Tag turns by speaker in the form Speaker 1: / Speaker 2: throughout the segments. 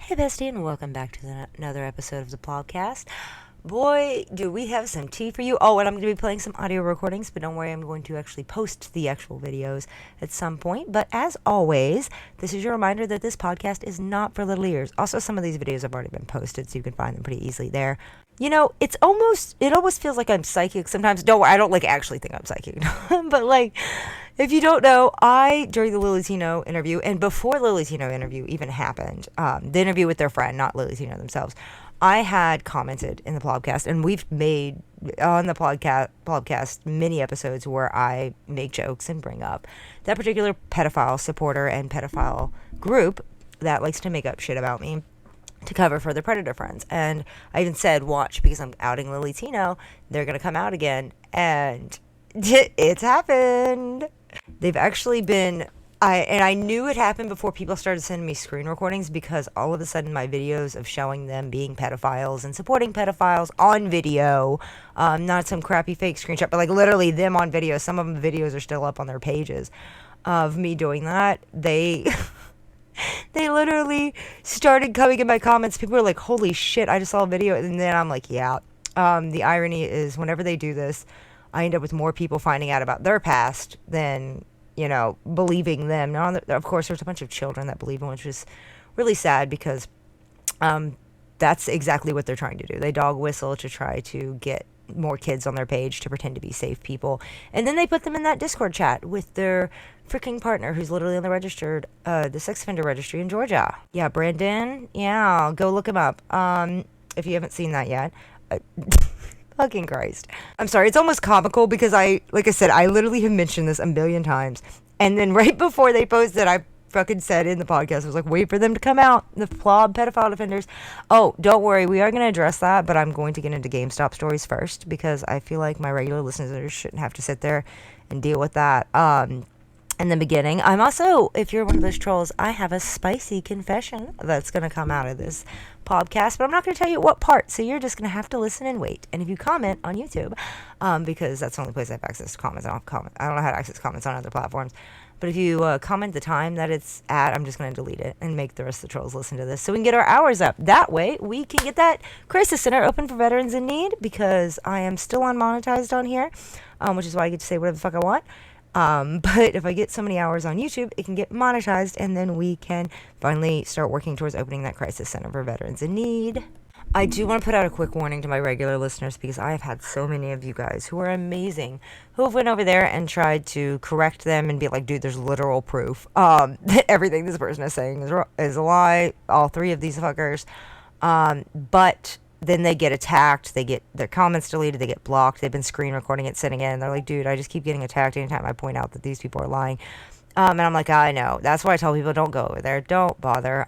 Speaker 1: Hey, bestie, and welcome back to another episode of the podcast. Boy, do we have some tea for you. Oh, and I'm going to be playing some audio recordings, but don't worry, I'm going to actually post the actual videos at some point. But as always, this is your reminder that this podcast is not for little ears. Also, some of these videos have already been posted, so you can find them pretty easily there. You know, it almost feels like I'm psychic sometimes. I don't like actually think I'm psychic, but like, if you don't know, during the Lily Tino interview, and before Lily Tino interview even happened, the interview with their friend, not Lily Tino themselves, I had commented in the podcast, and we've made on the podcast many episodes where I make jokes and bring up that particular pedophile supporter and pedophile group that likes to make up shit about me to cover for their predator friends. And I even said, watch, because I'm outing Lily Tino, they're going to come out again. And it's happened. They've actually been, I knew it happened before people started sending me screen recordings, because all of a sudden my videos of showing them being pedophiles and supporting pedophiles on video, not some crappy fake screenshot, but like literally them on video. Some of them videos are still up on their pages of me doing that. They literally started coming in my comments. People were like, holy shit, I just saw a video. And then I'm like, yeah. The irony is, whenever they do this, I end up with more people finding out about their past than, believing them. Now, of course, there's a bunch of children that believe them, which is really sad, because that's exactly what they're trying to do. They dog whistle to try to get more kids on their page to pretend to be safe people. And then they put them in that Discord chat with their freaking partner, who's literally on the sex offender registry in Georgia. Yeah, Brandon. Yeah, go look him up. If you haven't seen that yet. Fucking Christ. I'm sorry, it's almost comical, because like I said, I literally have mentioned this a million times. And then right before they posted, I fucking said in the podcast, I was like, wait for them to come out, the plob pedophile defenders. Oh, don't worry, we are going to address that, but I'm going to get into GameStop stories first, because I feel like my regular listeners shouldn't have to sit there and deal with that. In the beginning, I'm also, if you're one of those trolls, I have a spicy confession that's going to come out of this podcast, but I'm not going to tell you what part, so you're just going to have to listen and wait. And if you comment on YouTube, because that's the only place I have access to comments, I don't know how to access comments on other platforms, but if you comment the time that it's at, I'm just going to delete it and make the rest of the trolls listen to this, so we can get our hours up. That way, we can get that crisis center open for veterans in need, because I am still unmonetized on here, which is why I get to say whatever the fuck I want. But if I get so many hours on YouTube, it can get monetized, and then we can finally start working towards opening that crisis center for veterans in need. I do want to put out a quick warning to my regular listeners, because I have had so many of you guys who are amazing, who have went over there and tried to correct them and be like, dude, there's literal proof that everything this person is saying is a lie, all three of these fuckers. But then they get attacked, they get their comments deleted, they get blocked, they've been screen recording it, sitting in, and they're like, dude, I just keep getting attacked anytime I point out that these people are lying. And I'm like, I know. That's why I tell people, don't go over there. Don't bother.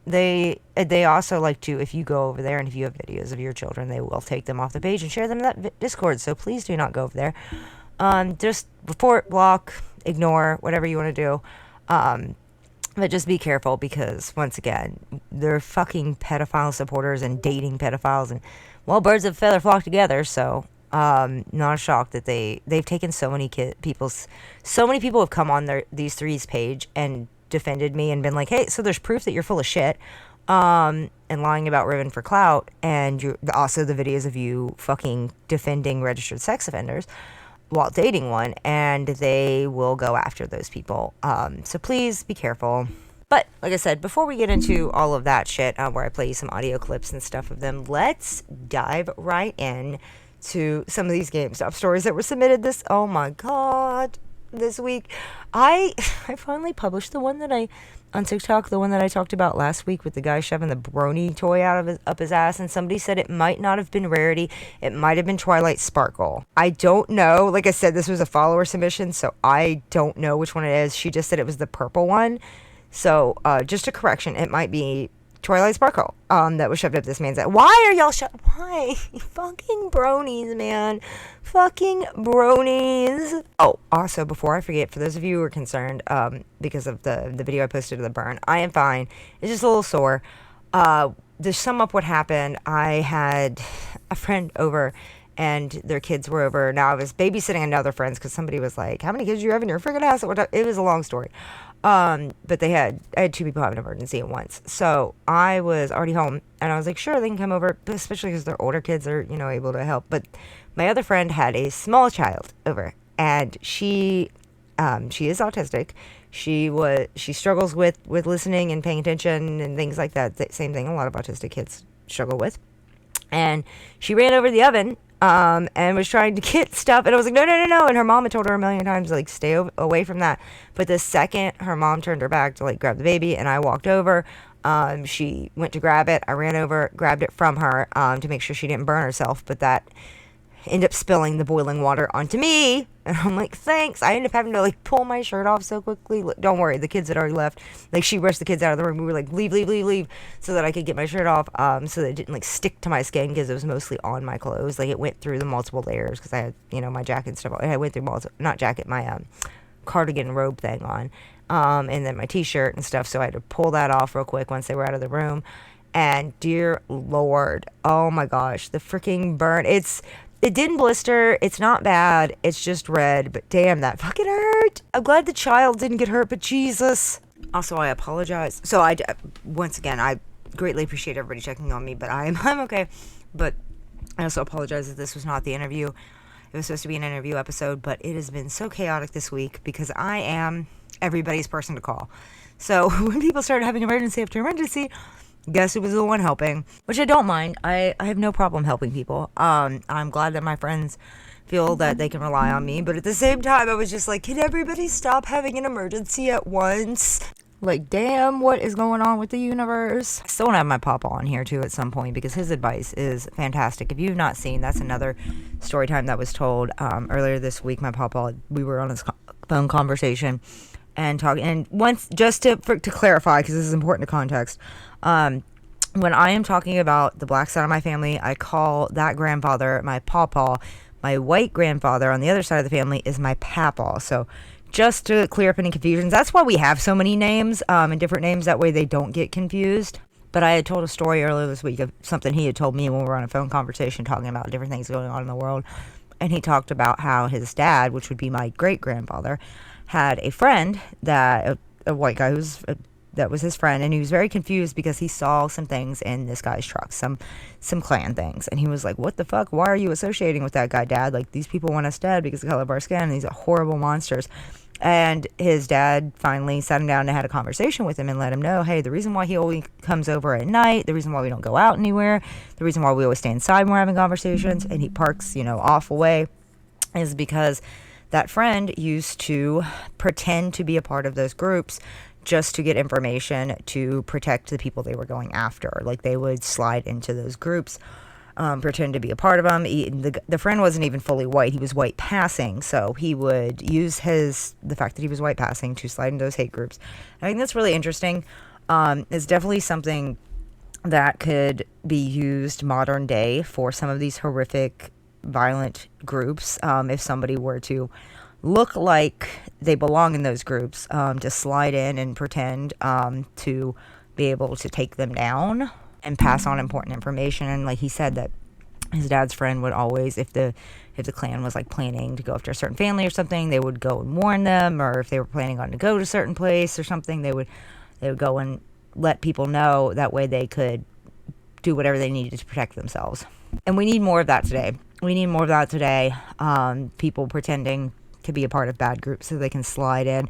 Speaker 1: They also like to, if you go over there and if you have videos of your children, they will take them off the page and share them in that Discord. So please do not go over there. Just report, block, ignore, whatever you want to do. But just be careful, because, once again, they're fucking pedophile supporters and dating pedophiles. And, well, birds of a feather flock together. So, not a shock that they've taken so many so many people have come on these threes page and defended me and been like, hey, so there's proof that you're full of shit. And lying about Riven for clout. And also the videos of you fucking defending registered sex offenders while dating one, and they will go after those people. So please be careful. But like I said, before we get into all of that shit, where I play you some audio clips and stuff of them, let's dive right in to some of these GameStop stories that were submitted this week. I finally published the one that on TikTok, the one that I talked about last week with the guy shoving the brony toy up his ass, and somebody said it might not have been Rarity, it might have been Twilight Sparkle. I don't know. Like I said, this was a follower submission, so I don't know which one it is. She just said it was the purple one. So, just a correction, it might be Twilight Sparkle, that was shoved up this man's ass. Why are y'all why? Fucking bronies, man. Fucking bronies. Oh, also, before I forget, for those of you who are concerned, because of the video I posted of the burn, I am fine. It's just a little sore. To sum up what happened, I had a friend over, and their kids were over. Now I was babysitting another friend's because somebody was like, how many kids do you have in your freaking house at one time? It was a long story. But I had two people have an emergency at once. So I was already home and I was like, sure, they can come over, but especially because they're older kids are, able to help. But my other friend had a small child over, and she is autistic. She struggles with listening and paying attention and things like that. The same thing a lot of autistic kids struggle with. And she ran over to the oven and was trying to get stuff. And I was like, no, no, no, no. And her mom had told her a million times, like, stay away from that. But the second her mom turned her back to, like, grab the baby and I walked over, she went to grab it. I ran over, grabbed it from her to make sure she didn't burn herself. But that ended up spilling the boiling water onto me. And I'm like, thanks. I ended up having to, like, pull my shirt off so quickly. Don't worry, the kids had already left. Like, she rushed the kids out of the room. We were like, leave, leave, leave, leave, so that I could get my shirt off, so that it didn't, like, stick to my skin, because it was mostly on my clothes. Like, it went through the multiple layers, because I had, my jacket and stuff. I went through not jacket, my cardigan robe thing on, and then my t-shirt and stuff. So I had to pull that off real quick once they were out of the room. And dear Lord, oh my gosh, the freaking burn. It didn't blister. It's not bad. It's just red. But damn, that fucking hurt. I'm glad the child didn't get hurt, but Jesus. Also, I apologize. So once again, I greatly appreciate everybody checking on me, but I'm okay. But I also apologize that this was not the interview. It was supposed to be an interview episode, but it has been so chaotic this week because I am everybody's person to call. So when people started having emergency after emergency, guess who was the one helping? Which I don't mind. I have no problem helping people. I'm glad that my friends feel that they can rely on me. But at the same time, I was just like, can everybody stop having an emergency at once? Like, damn, what is going on with the universe? I still want to have my papa on here, too, at some point, because his advice is fantastic. If you've not seen, that's another story time that was told earlier this week. My papa, we were on his phone conversation and talking. And once, just to clarify, because this is important to context, when I am talking about the black side of my family, I call that grandfather my pawpaw. My white grandfather on the other side of the family is my papaw. So just to clear up any confusions, that's why we have so many names and different names. That way they don't get confused. But I had told a story earlier this week of something he had told me when we were on a phone conversation talking about different things going on in the world. And he talked about how his dad, which would be my great grandfather, had a friend that a white guy that was his friend, and he was very confused because he saw some things in this guy's truck, some Klan things, and he was like, what the fuck, why are you associating with that guy, Dad? Like, these people want us dead because of the color of our skin, and these are horrible monsters. And his dad finally sat him down and had a conversation with him and let him know, hey, the reason why he always comes over at night, the reason why we don't go out anywhere, the reason why we always stay inside when we're having conversations, and he parks, off away, is because that friend used to pretend to be a part of those groups just to get information to protect the people they were going after. Like, they would slide into those groups, pretend to be a part of them. The friend wasn't even fully white. He was white passing. So he would use the fact that he was white passing to slide into those hate groups. I think that's really interesting. It's definitely something that could be used modern day for some of these horrific, violent groups. If somebody were to look like they belong in those groups, to slide in and pretend to be able to take them down and pass on important information. And like he said, that his dad's friend would always, if the Klan was like planning to go after a certain family or something, they would go and warn them. Or if they were planning on to go to a certain place or something, they would go and let people know. That way they could do whatever they needed to protect themselves. And we need more of that today. People pretending to be a part of bad groups so they can slide in.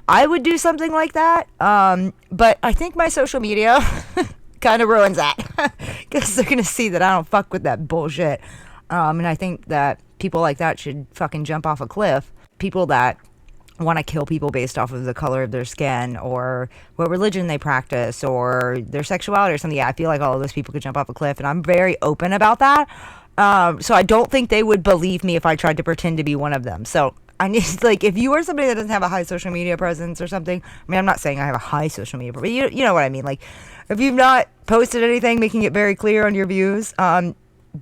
Speaker 1: I would do something like that, but I think my social media kind of ruins that, because they're gonna see that I don't fuck with that bullshit, and I think that people like that should fucking jump off a cliff. People that want to kill people based off of the color of their skin or what religion they practice or their sexuality or something, I feel like all of those people could jump off a cliff, and I'm very open about that. So I don't think they would believe me if I tried to pretend to be one of them. So I need, like, if you are somebody that doesn't have a high social media presence or something, I mean, I'm not saying I have a high social media, but you know what I mean. Like, if you've not posted anything, making it very clear on your views,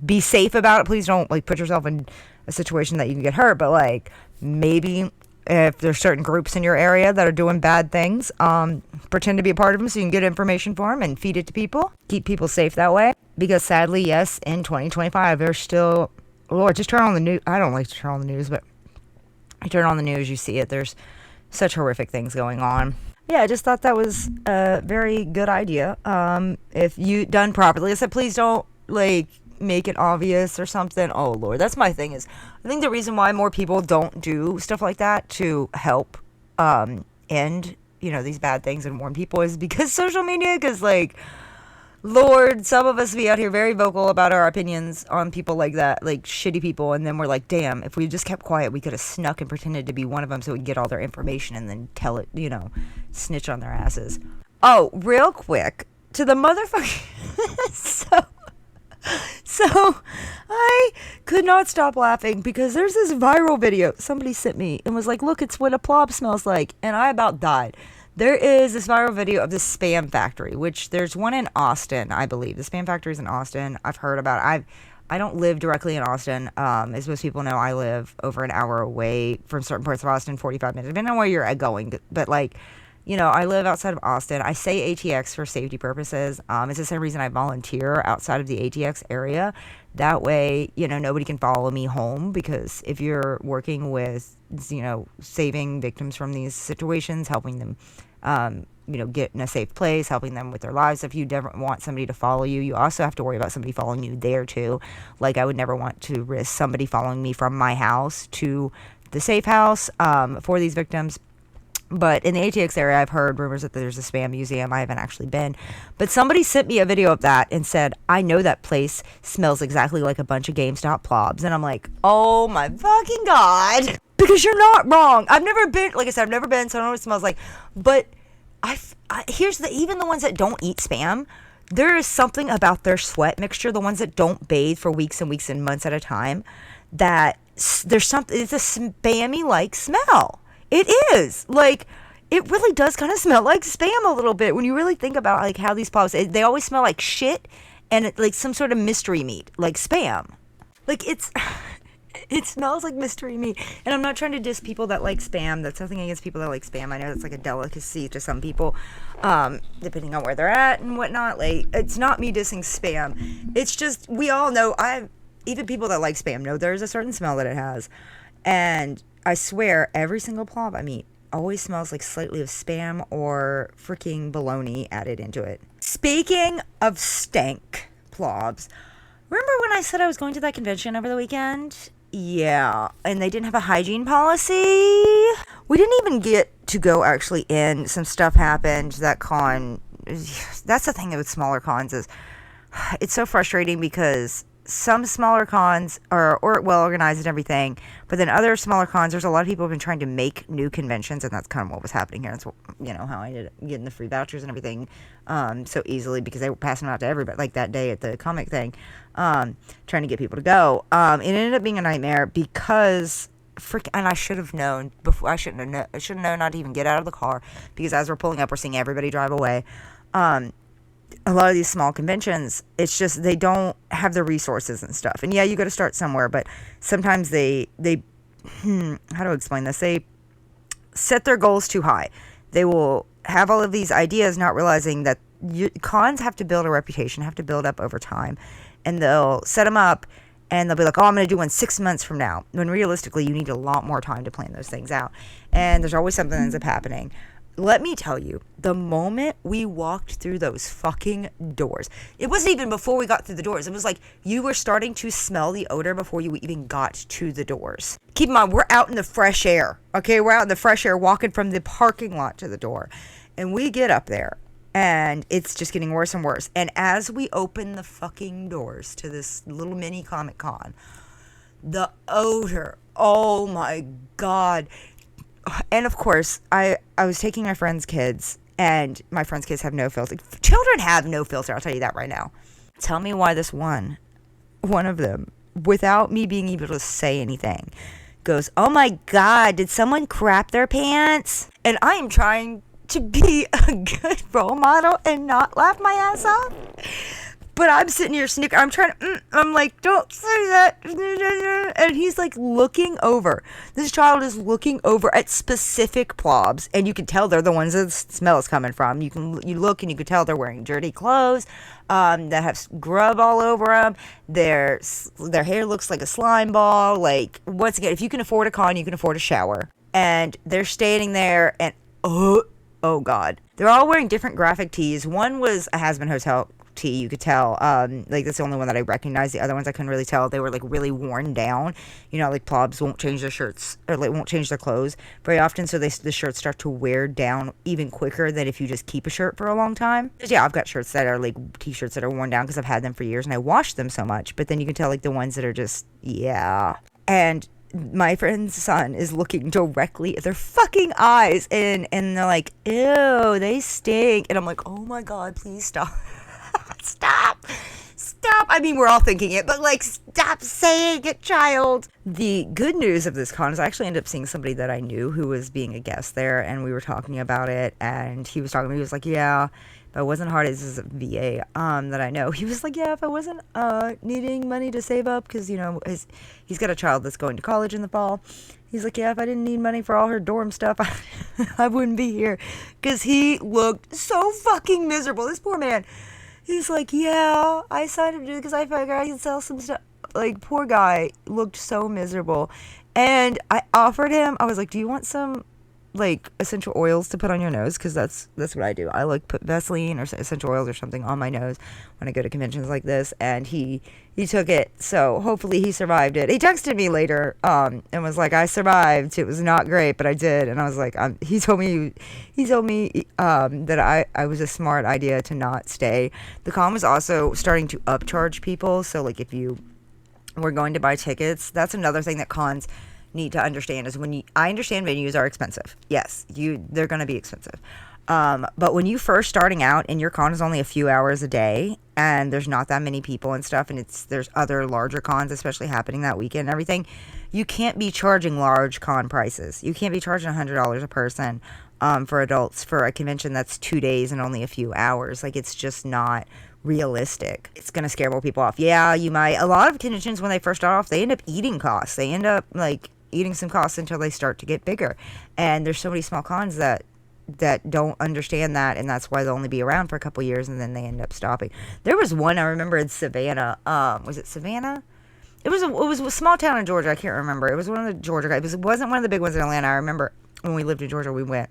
Speaker 1: be safe about it. Please don't, like, put yourself in a situation that you can get hurt. But, like, maybe if there's certain groups in your area that are doing bad things, pretend to be a part of them so you can get information for them and feed it to people. Keep people safe that way. Because sadly, yes, in 2025, there's still Lord, just turn on the news. I don't like to turn on the news, but you turn on the news, you see it. There's such horrific things going on. Yeah, I just thought that was a very good idea. If you done properly, I said, please don't like make it obvious or something. Oh Lord, that's my thing. Is I think the reason why more people don't do stuff like that to help end these bad things and warn people is because social media. Because like Lord, some of us be out here very vocal about our opinions on people like that, like shitty people, and then we're like, damn, if we just kept quiet, we could have snuck and pretended to be one of them so we could get all their information and then tell it, snitch on their asses. Oh, real quick, to the motherfucker. So I could not stop laughing because there's this viral video somebody sent me and was like, look, it's what a plob smells like, and I about died. There is this viral video of this spam factory, which there's one in Austin, I believe. The spam factory is in Austin. I've heard about it. I don't live directly in Austin. As most people know, I live over an hour away from certain parts of Austin, 45 minutes, depending on where you're going. But like, I live outside of Austin. I say ATX for safety purposes. It's the same reason I volunteer outside of the ATX area. That way, nobody can follow me home, because if you're working with, saving victims from these situations, helping them, get in a safe place, helping them with their lives. If you never want somebody to follow you, you also have to worry about somebody following you there too. Like, I would never want to risk somebody following me from my house to the safe house, for these victims. But in the ATX area, I've heard rumors that there's a spam museum. I haven't actually been. But somebody sent me a video of that and said, I know that place smells exactly like a bunch of GameStop plobs. And I'm like, oh my fucking God. Because you're not wrong. I've never been, like I said, I've never been, so I don't know what it smells like. But even the ones that don't eat spam, there is something about their sweat mixture, the ones that don't bathe for weeks and weeks and months at a time, that there's something, it's a spammy-like smell. It is. Like, it really does kind of smell like spam a little bit when you really think about, like, how these plobs, they always smell like shit and like some sort of mystery meat, like spam. Like, it smells like mystery meat. And I'm not trying to diss people that like spam. That's nothing against people that like spam. I know that's like a delicacy to some people, depending on where they're at and whatnot. Like, it's not me dissing spam. It's just, we all know, even people that like spam know there's a certain smell that it has. And I swear, every single plob I meet always smells like slightly of spam or freaking bologna added into it. Speaking of stank plobs, remember when I said I was going to that convention over the weekend? Yeah, and they didn't have a hygiene policy. We didn't even get to go actually in. Some stuff happened. That con, that's the thing with smaller cons, is it's so frustrating because some smaller cons are well organized and everything, but then other smaller cons, there's a lot of people who have been trying to make new conventions, and that's kind of what was happening here. That's how I ended up getting the free vouchers and everything so easily, because they were passing them out to everybody, like that day at the comic thing, trying to get people to go. It ended up being a nightmare because and I should have known before. I should have known not to even get out of the car, because as we're pulling up, we're seeing everybody drive away. A lot of these small conventions, it's just they don't have the resources and stuff. And yeah, you got to start somewhere, but sometimes they how to explain this? They set their goals too high. They will have all of these ideas, not realizing that cons have to build a reputation, have to build up over time. And they'll set them up, and they'll be like, oh, I'm going to do one 6 months from now. When realistically, you need a lot more time to plan those things out. And there's always something that ends up happening. Let me tell you, the moment we walked through those fucking doors, it wasn't even before we got through the doors. It was like you were starting to smell the odor before you even got to the doors. Keep in mind, we're out in the fresh air, okay? We're out in the fresh air walking from the parking lot to the door. And we get up there, and it's just getting worse and worse. And as we open the fucking doors to this little mini Comic Con, the odor, oh my God. And of course, I was taking my friend's kids, and my friend's kids have no filter. Children have no filter, I'll tell you that right now. Tell me why this one of them, without me being able to say anything, goes, oh my God, did someone crap their pants? And I am trying to be a good role model and not laugh my ass off. But I'm sitting here snickering. I'm trying to, I'm like, don't say that. And he's like looking over. This child is looking over at specific plobs. And you can tell they're the ones that the smell is coming from. You look and you can tell they're wearing dirty clothes that have grub all over them. Their hair looks like a slime ball. Like, once again, if you can afford a con, you can afford a shower. And they're standing there and, oh God. They're all wearing different graphic tees. One was a Has Been Hotel tee, you could tell. Like, that's the only one that I recognized. The other ones I couldn't really tell. They were like really worn down. You know, like plobs won't change their shirts, or like won't change their clothes very often, so the shirts start to wear down even quicker than if you just keep a shirt for a long time. Yeah, I've got shirts that are like t-shirts that are worn down because I've had them for years and I washed them so much. But then you can tell like the ones that are just, yeah. And my friend's son is looking directly at their fucking eyes, and they're like, ew, they stink. And I'm like, oh my God, please stop. Stop. I mean, we're all thinking it, but like, stop saying it, child. The good news of this con is I actually ended up seeing somebody that I knew who was being a guest there, and we were talking about it, and he was talking to me. He was like, yeah, if I wasn't hard, this is a VA that I know. He was like, yeah, if I wasn't needing money to save up, because, you know, he's got a child that's going to college in the fall. He's like, yeah, if I didn't need money for all her dorm stuff, I wouldn't be here. Because he looked so fucking miserable. This poor man. He's like, yeah, I signed up to do it because I figured I could sell some stuff. Like, poor guy looked so miserable. And I offered him, I was like, do you want some, like, essential oils to put on your nose? Because that's what I do. I, like, put Vaseline or essential oils or something on my nose when I go to conventions like this. And he took it. So hopefully he survived it. He texted me later and was like, I survived. It was not great, but I did. And I was like, he told me that I was a smart idea to not stay. The con was also starting to upcharge people. So, like, if you were going to buy tickets, that's another thing that cons need to understand is I understand venues are expensive. Yes, they're going to be expensive. But when you first starting out and your con is only a few hours a day and there's not that many people and stuff, and there's other larger cons especially happening that weekend and everything, you can't be charging large con prices. You can't be charging $100 a person for adults for a convention that's 2 days and only a few hours. Like, it's just not realistic. It's going to scare more people off. Yeah, you might. A lot of conventions, when they first start off, they end up eating costs. They end up, like, eating some costs until they start to get bigger. And there's so many small cons that don't understand that, and that's why they'll only be around for a couple years, and then they end up stopping. There was one I remember in Savannah. Was it Savannah? It was a small town in Georgia. I can't remember. It was one of the Georgia guys. It wasn't one of the big ones in Atlanta. I remember when we lived in Georgia, we went,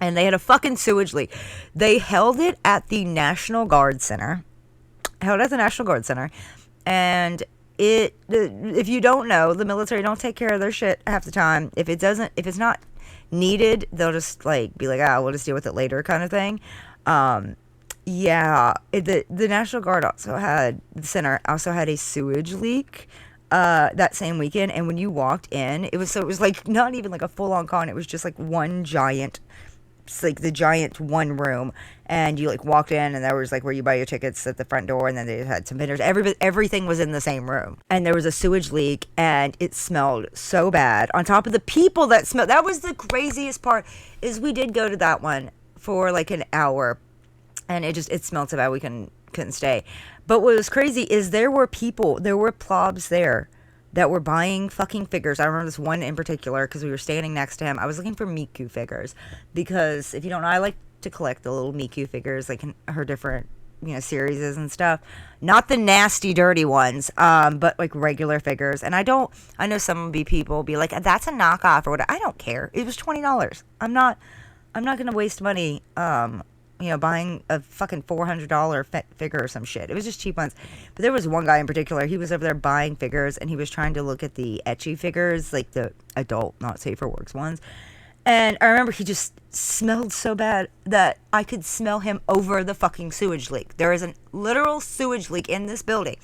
Speaker 1: and they had a fucking sewage leak. They held it at the National Guard Center. And if you don't know, the military don't take care of their shit half the time. If it's not needed, they'll just like be like, we'll just deal with it later, kind of thing. The National Guard the center also had a sewage leak that same weekend, and when you walked in, it was like not even like a full-on con. It was just like one giant, it's like the giant one room, and you like walked in, and there was like where you buy your tickets at the front door, and then they had some vendors. Everything was in the same room, and there was a sewage leak, and it smelled so bad. On top of the people that smelled, that was the craziest part. Is we did go to that one for like an hour, and it smelled so bad we couldn't stay. But what was crazy is there were plobs there that were buying fucking figures. I remember this one in particular because we were standing next to him. I was looking for Miku figures because, if you don't know, I like to collect the little Miku figures, like her different, series and stuff. Not the nasty, dirty ones, but like regular figures. And I know people will be like, that's a knockoff or whatever. I don't care. It was $20. I'm not going to waste money, buying a fucking $400 figure or some shit. It was just cheap ones. But there was one guy in particular, he was over there buying figures, and he was trying to look at the ecchi figures, like the adult, not safe for works ones. And I remember he just smelled so bad that I could smell him over the fucking sewage leak. There is a literal sewage leak in this building.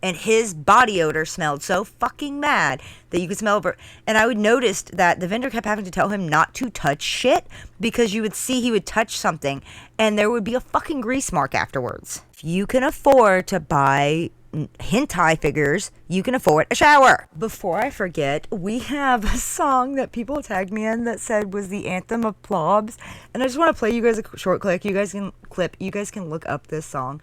Speaker 1: And his body odor smelled so fucking bad that you could smell over. And I would notice that the vendor kept having to tell him not to touch shit because you would see he would touch something and there would be a fucking grease mark afterwards. If you can afford to buy hentai figures, you can afford a shower. Before I forget, we have a song that people tagged me in that said was the anthem of plobs. And I just want to play you guys a short clip. You guys can look up this song.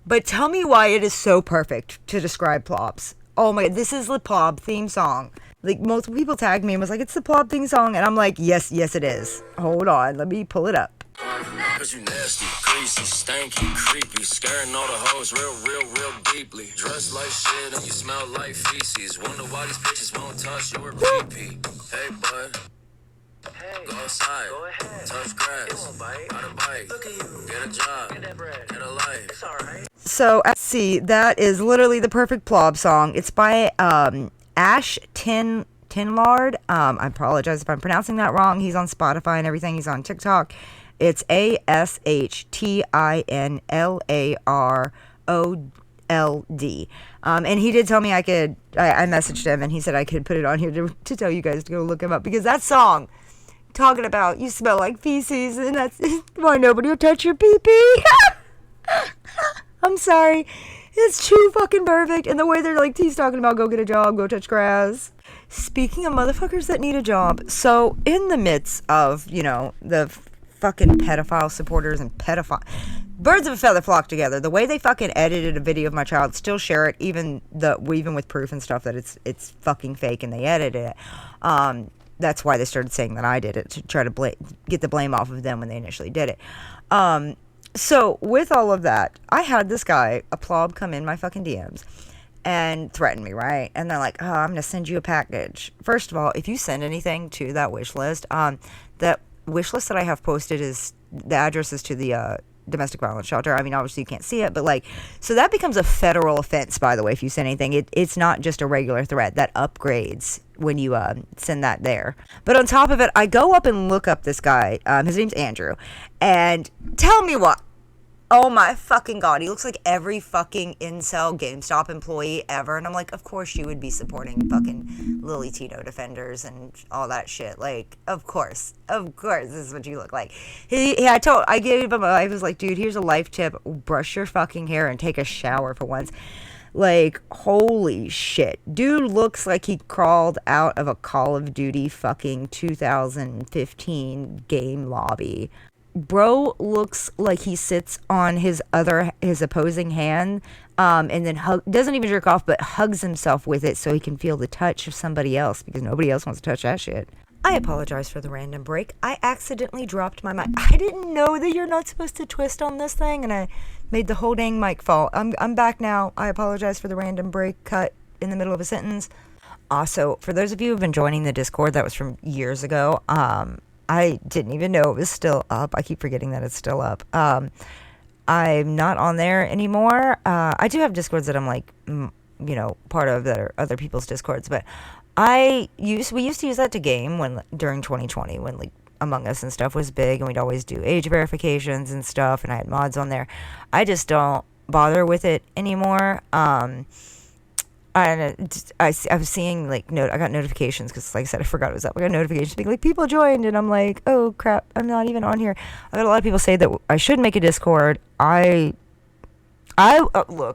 Speaker 1: But tell me why it is so perfect to describe plobs. Oh my, this is the plob theme song. Like, multiple people tagged me and was like, it's the plob theme song. And I'm like, yes, it is. Hold on, let me pull it up.
Speaker 2: Cause you nasty, greasy, stanky, creepy, scaring all the hoes real deeply. Dressed like shit and you smell like feces. Wonder why these bitches won't touch your pee-pee. Hey, bud. Hey, go outside, go ahead, touch grass, ride a bike, look at you, get a job, get that bread, get a life, it's alright.
Speaker 1: So, see, that is literally the perfect plob song. It's by Ash Tinlard. I apologize if I'm pronouncing that wrong. He's on Spotify and everything. He's on TikTok. It's ASHTINLAROLD. And he did tell me I messaged him and he said I could put it on here to tell you guys to go look him up, because that song talking about you smell like feces and that's why nobody will touch your pee-pee. I'm sorry. It's too fucking perfect. And the way they're like, he's talking about go get a job, go touch grass. Speaking of motherfuckers that need a job, so in the midst of, you know, the fucking pedophile supporters and birds of a feather flock together. The way they fucking edited a video of my child, still share it, even with proof and stuff that it's fucking fake and they edited it. That's why they started saying that I did it, to try to get the blame off of them when they initially did it. So with all of that, I had this guy, a plob, come in my fucking DMs and threaten me, right? And they're like, oh, I'm gonna send you a package. First of all, if you send anything to that wish list, that wish list that I have posted is the address is to the domestic violence shelter. I mean, obviously you can't see it, but like, so that becomes a federal offense, by the way, if you send anything. It's not just a regular threat. That upgrades when you send that there. But on top of it, I go up and look up this guy. His name's Andrew. And tell me what. Oh my fucking God. He looks like every fucking incel GameStop employee ever. And I'm like, of course you would be supporting fucking Lily Tino defenders and all that shit. Like, of course, this is what you look like. I gave him I was like, dude, here's a life tip. Brush your fucking hair and take a shower for once. Like, holy shit. Dude looks like he crawled out of a Call of Duty fucking 2015 game lobby. Bro looks like he sits on his opposing hand, and then doesn't even jerk off, but hugs himself with it so he can feel the touch of somebody else, because nobody else wants to touch that shit. I apologize for the random break. I accidentally dropped my mic. I didn't know that you're not supposed to twist on this thing, and I made the whole dang mic fall. I'm back now. I apologize for the random break cut in the middle of a sentence. Also, for those of you who've been joining the Discord, that was from years ago. I didn't even know it was still up. I keep forgetting that it's still up. I'm not on there anymore. I do have Discords that I'm like, part of that are other people's Discords, but we used to use that to game during 2020 when like Among Us and stuff was big, and we'd always do age verifications and stuff, and I had mods on there. I just don't bother with it anymore. I was seeing like I got notifications because, like I said, I forgot it was up. I got notifications being like people joined, and I'm like, oh crap, I'm not even on here. I got a lot of people say that I should make a Discord. Look,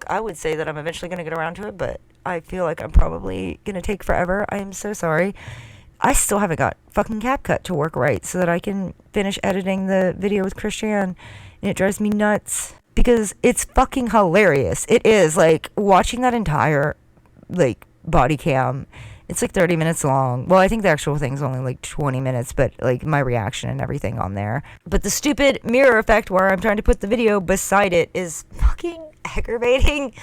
Speaker 1: I would say that I'm eventually gonna get around to it, but I feel like I'm probably gonna take forever. I am so sorry. I still haven't got fucking CapCut to work right so that I can finish editing the video with Christiane, and it drives me nuts because it's fucking hilarious. It is, like, watching that entire like body cam, it's like 30 minutes long. Well, I think the actual thing's only like 20 minutes, but like my reaction and everything on there. But the stupid mirror effect where I'm trying to put the video beside it is fucking aggravating.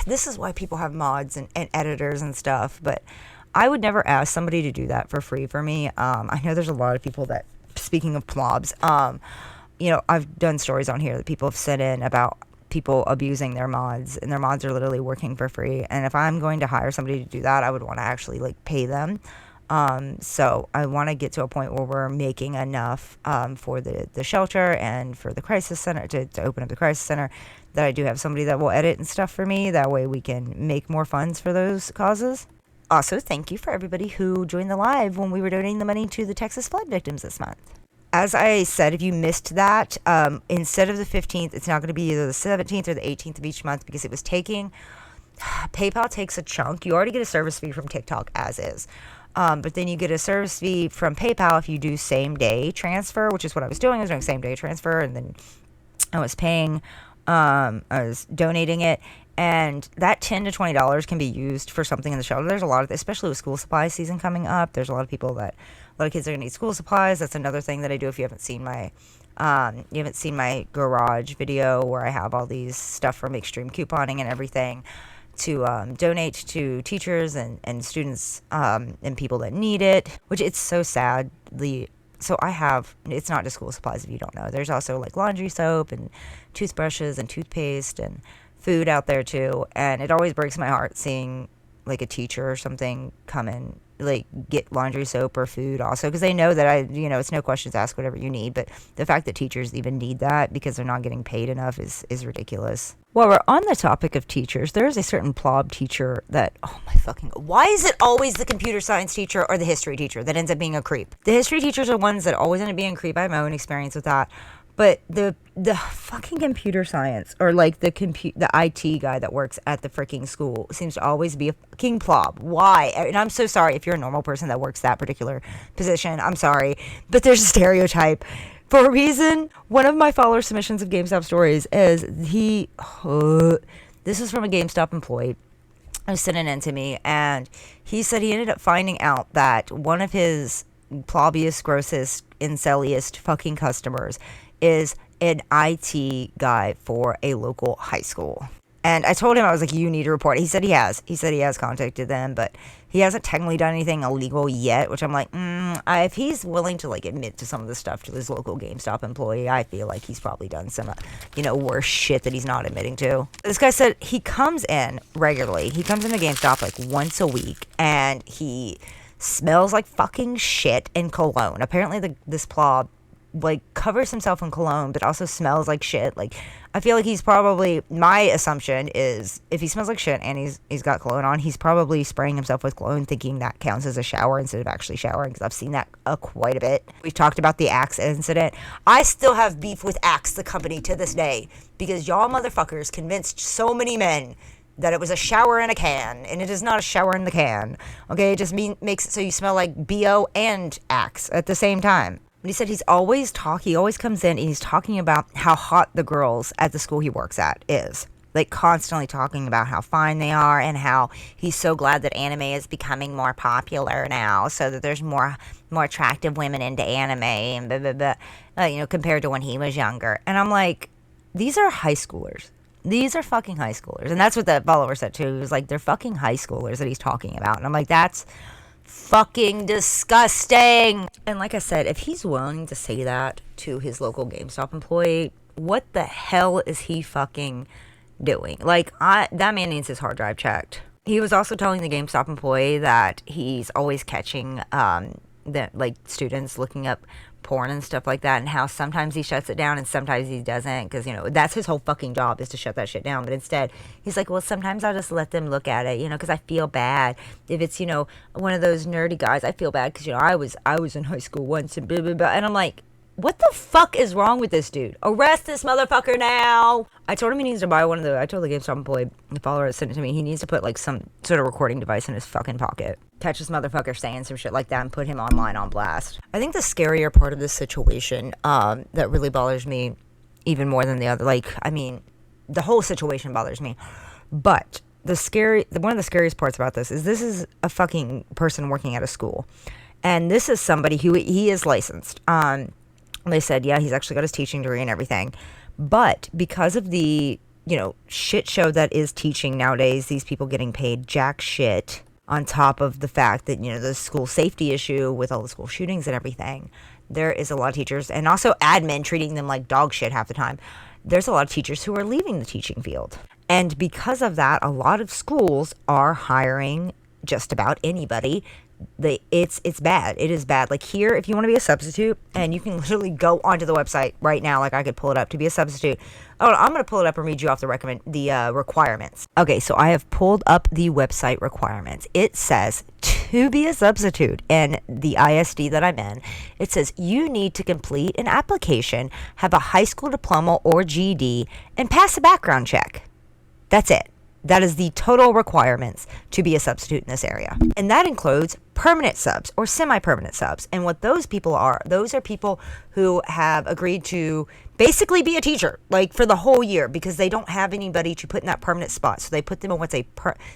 Speaker 1: This is why people have mods and editors and stuff, but I would never ask somebody to do that for free for me. I know there's a lot of people that, speaking of plobs, I've done stories on here that people have sent in about people abusing their mods, and their mods are literally working for free. And if I'm going to hire somebody to do that, I would want to actually like pay them. So I want to get to a point where we're making enough for the shelter and for the crisis center to open up the crisis center, that I do have somebody that will edit and stuff for me. That way we can make more funds for those causes. Also, thank you for everybody who joined the live when we were donating the money to the Texas flood victims this month. As I said, if you missed that, instead of the 15th, it's now going to be either the 17th or the 18th of each month, because it was PayPal takes a chunk. You already get a service fee from TikTok as is. But then you get a service fee from PayPal if you do same day transfer, which is what I was doing. I was doing same day transfer, and then I was paying I was donating it, and that $10 to $20 can be used for something in the shelter. There's a lot of, especially with school supply season coming up. There's a lot of kids are gonna need school supplies. That's another thing that I do. If you haven't seen my garage video where I have all these stuff from Extreme Couponing and everything to donate to teachers and students and people that need it, which it's so sad. So it's not just school supplies if you don't know. There's also like laundry soap and toothbrushes and toothpaste and food out there too. And it always breaks my heart seeing like a teacher or something come in, like get laundry soap or food also, because they know that it's no questions asked, whatever you need. But the fact that teachers even need that because they're not getting paid enough is ridiculous. While we're on the topic of teachers, there is a certain plob teacher that, oh my fucking, why is it always the computer science teacher or the history teacher that ends up being a creep? The history teachers are ones that always end up being a creep. I have my own experience with that. But the fucking computer science or like the IT guy that works at the freaking school seems to always be a fucking plob. Why? And I'm so sorry if you're a normal person that works that particular position. I'm sorry. But there's a stereotype. For a reason, one of my follower submissions of GameStop stories is this is from a GameStop employee who sent it in to me, and he said he ended up finding out that one of his plobbiest, grossest, inceliest fucking customers is an IT guy for a local high school. And I told him, I was like, you need to report it. He said he has. He said he has contacted them, but he hasn't technically done anything illegal yet, which I'm like, if he's willing to like admit to some of the stuff to this local GameStop employee, I feel like he's probably done some, worse shit that he's not admitting to. This guy said he comes in regularly. He comes into GameStop like once a week, and he smells like fucking shit and cologne. Apparently this plob like covers himself in cologne but also smells like shit. Like, I feel like he's probably, my assumption is if he smells like shit and he's got cologne on, he's probably spraying himself with cologne thinking that counts as a shower instead of actually showering, because I've seen that quite a bit. We've talked about the Axe incident. I still have beef with Axe, the company, to this day, because y'all motherfuckers convinced so many men that it was a shower in a can, and it is not a shower in the can. Okay, it just makes it so you smell like BO and Axe at the same time. But he said he always comes in and he's talking about how hot the girls at the school he works at is. Like, constantly talking about how fine they are and how he's so glad that anime is becoming more popular now, so that there's more attractive women into anime and blah, blah, blah, compared to when he was younger. And I'm like, these are high schoolers. These are fucking high schoolers. And that's what the follower said too. He was like, they're fucking high schoolers that he's talking about. And I'm like, that's fucking disgusting. And like I said, if he's willing to say that to his local GameStop employee, what the hell is he fucking doing? Like, that man needs his hard drive checked. He was also telling the GameStop employee that he's always catching students looking up porn and stuff like that, and how sometimes he shuts it down and sometimes he doesn't, because that's his whole fucking job, is to shut that shit down. But instead he's like, well, sometimes I'll just let them look at it, because I feel bad if it's one of those nerdy guys. I feel bad because I was in high school once and blah blah blah. And I'm like, what the fuck is wrong with this dude? Arrest this motherfucker now. I told him he needs to buy I told the GameStop employee, the follower that sent it to me, he needs to put like some sort of recording device in his fucking pocket. Catch this motherfucker saying some shit like that and put him online on blast. I think the scarier part of this situation that really bothers me even more than the other, the whole situation bothers me. But one of the scariest parts about this is a fucking person working at a school. And this is somebody who, he is licensed. They said, yeah, he's actually got his teaching degree and everything. But because of the, shit show that is teaching nowadays, these people getting paid jack shit, on top of the fact that, the school safety issue with all the school shootings and everything, there is a lot of teachers, and also admin treating them like dog shit half the time. There's a lot of teachers who are leaving the teaching field. And because of that, a lot of schools are hiring just about anybody. It's bad. It is bad. Like here, if you want to be a substitute, and you can literally go onto the website right now, like I could pull it up to be a substitute. Oh, I'm going to pull it up and read you off the requirements. Okay, so I have pulled up the website requirements. It says to be a substitute in the ISD that I'm in, it says you need to complete an application, have a high school diploma or GED, and pass a background check. That's it. That is the total requirements to be a substitute in this area. And that includes permanent subs or semi-permanent subs. And what those people are, those are people who have agreed to basically be a teacher, like for the whole year, because they don't have anybody to put in that permanent spot. So they put them in what's a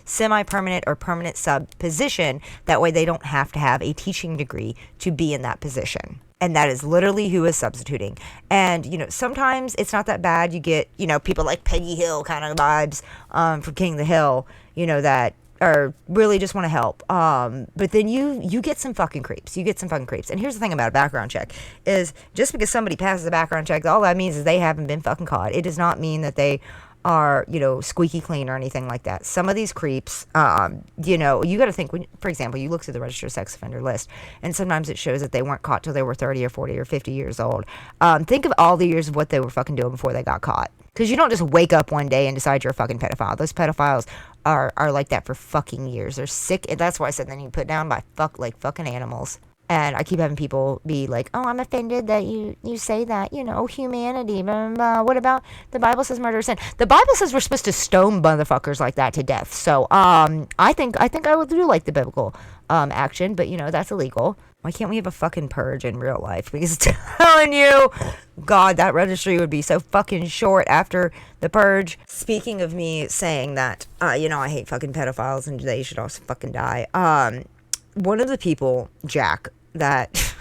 Speaker 1: semi-permanent or permanent sub position. That way they don't have to have a teaching degree to be in that position. And that is literally who is substituting. And, you know, sometimes it's not that bad. You get, you know, people like Peggy Hill kind of vibes from King of the Hill, you know, that are really just want to help. But then you get some fucking creeps. You get some fucking creeps. And here's the thing about a background check is just because somebody passes a background check, all that means is they haven't been fucking caught. It does not mean that they are, you know, squeaky clean or anything like that. Some of these creeps, you know, you got to think, when, for example, you look through the registered sex offender list, and sometimes it shows that they weren't caught till they were 30 or 40 or 50 years old. Think of all the years of what they were fucking doing before they got caught. Because you don't just wake up one day and decide you're a fucking pedophile. Those pedophiles are like that for fucking years. They're sick. And that's why I said they need put down by fucking animals. And I keep having people be like, oh, I'm offended that you say that, you know, humanity, blah, blah, blah. What about the Bible says murder is sin? The Bible says we're supposed to stone motherfuckers like that to death. So I think I would do like the biblical action, but, you know, that's illegal. Why can't we have a fucking purge in real life? Because telling you, God, that registry would be so fucking short after the purge. Speaking of me saying that, you know, I hate fucking pedophiles and they should also fucking die. One of the people, Jack, that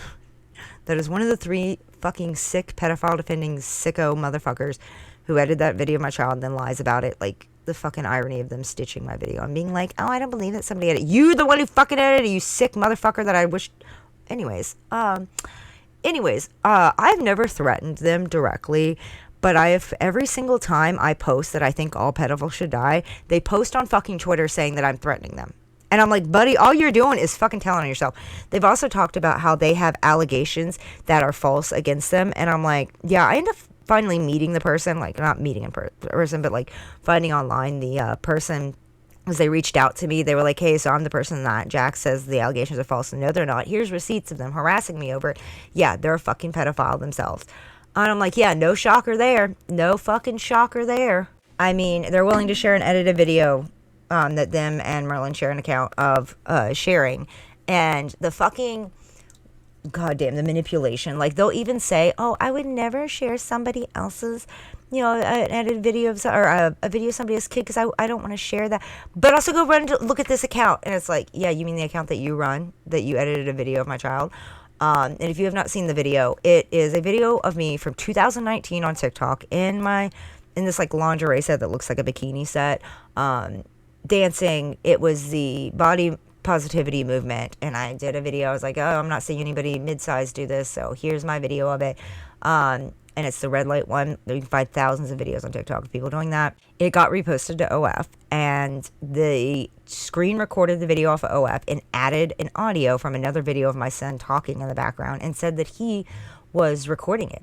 Speaker 1: is one of the 3 fucking sick pedophile defending sicko motherfuckers who edited that video of my child and then lies about it. Like, the fucking irony of them stitching my video and being like, oh, I don't believe that somebody edited. You're the one who fucking edited it, you sick motherfucker that I wish. Anyways, I've never threatened them directly, but every single time I post that I think all pedophiles should die, they post on fucking Twitter saying that I'm threatening them. And I'm like, buddy, all you're doing is fucking telling on yourself. They've also talked about how they have allegations that are false against them. And I'm like, yeah, I end up finally meeting the person, like not meeting in person, but like finding online the person. As they reached out to me, they were like, hey, so I'm the person that Jack says the allegations are false. And no, they're not. Here's receipts of them harassing me over it. Yeah, they're a fucking pedophile themselves. And I'm like, yeah, no shocker there. No fucking shocker there. I mean, they're willing to share an edited video that them and Merlin share an account of sharing. And the fucking, goddamn, the manipulation. Like, they'll even say, oh, I would never share somebody else's, you know, an edited video of, or a video of somebody's kid because I don't want to share that. But also go run to look at this account. And it's like, yeah, you mean the account that you run, that you edited a video of my child? And if you have not seen the video, it is a video of me from 2019 on TikTok in this like lingerie set that looks like a bikini set, dancing. It was the body positivity movement, and I did a video. I was like, oh, I'm not seeing anybody mid-size do this, so here's my video of it. And it's the red light one. You can find thousands of videos on TikTok of people doing that. It got reposted to OF, and the screen recorded the video off of OF and added an audio from another video of my son talking in the background and said that he was recording it.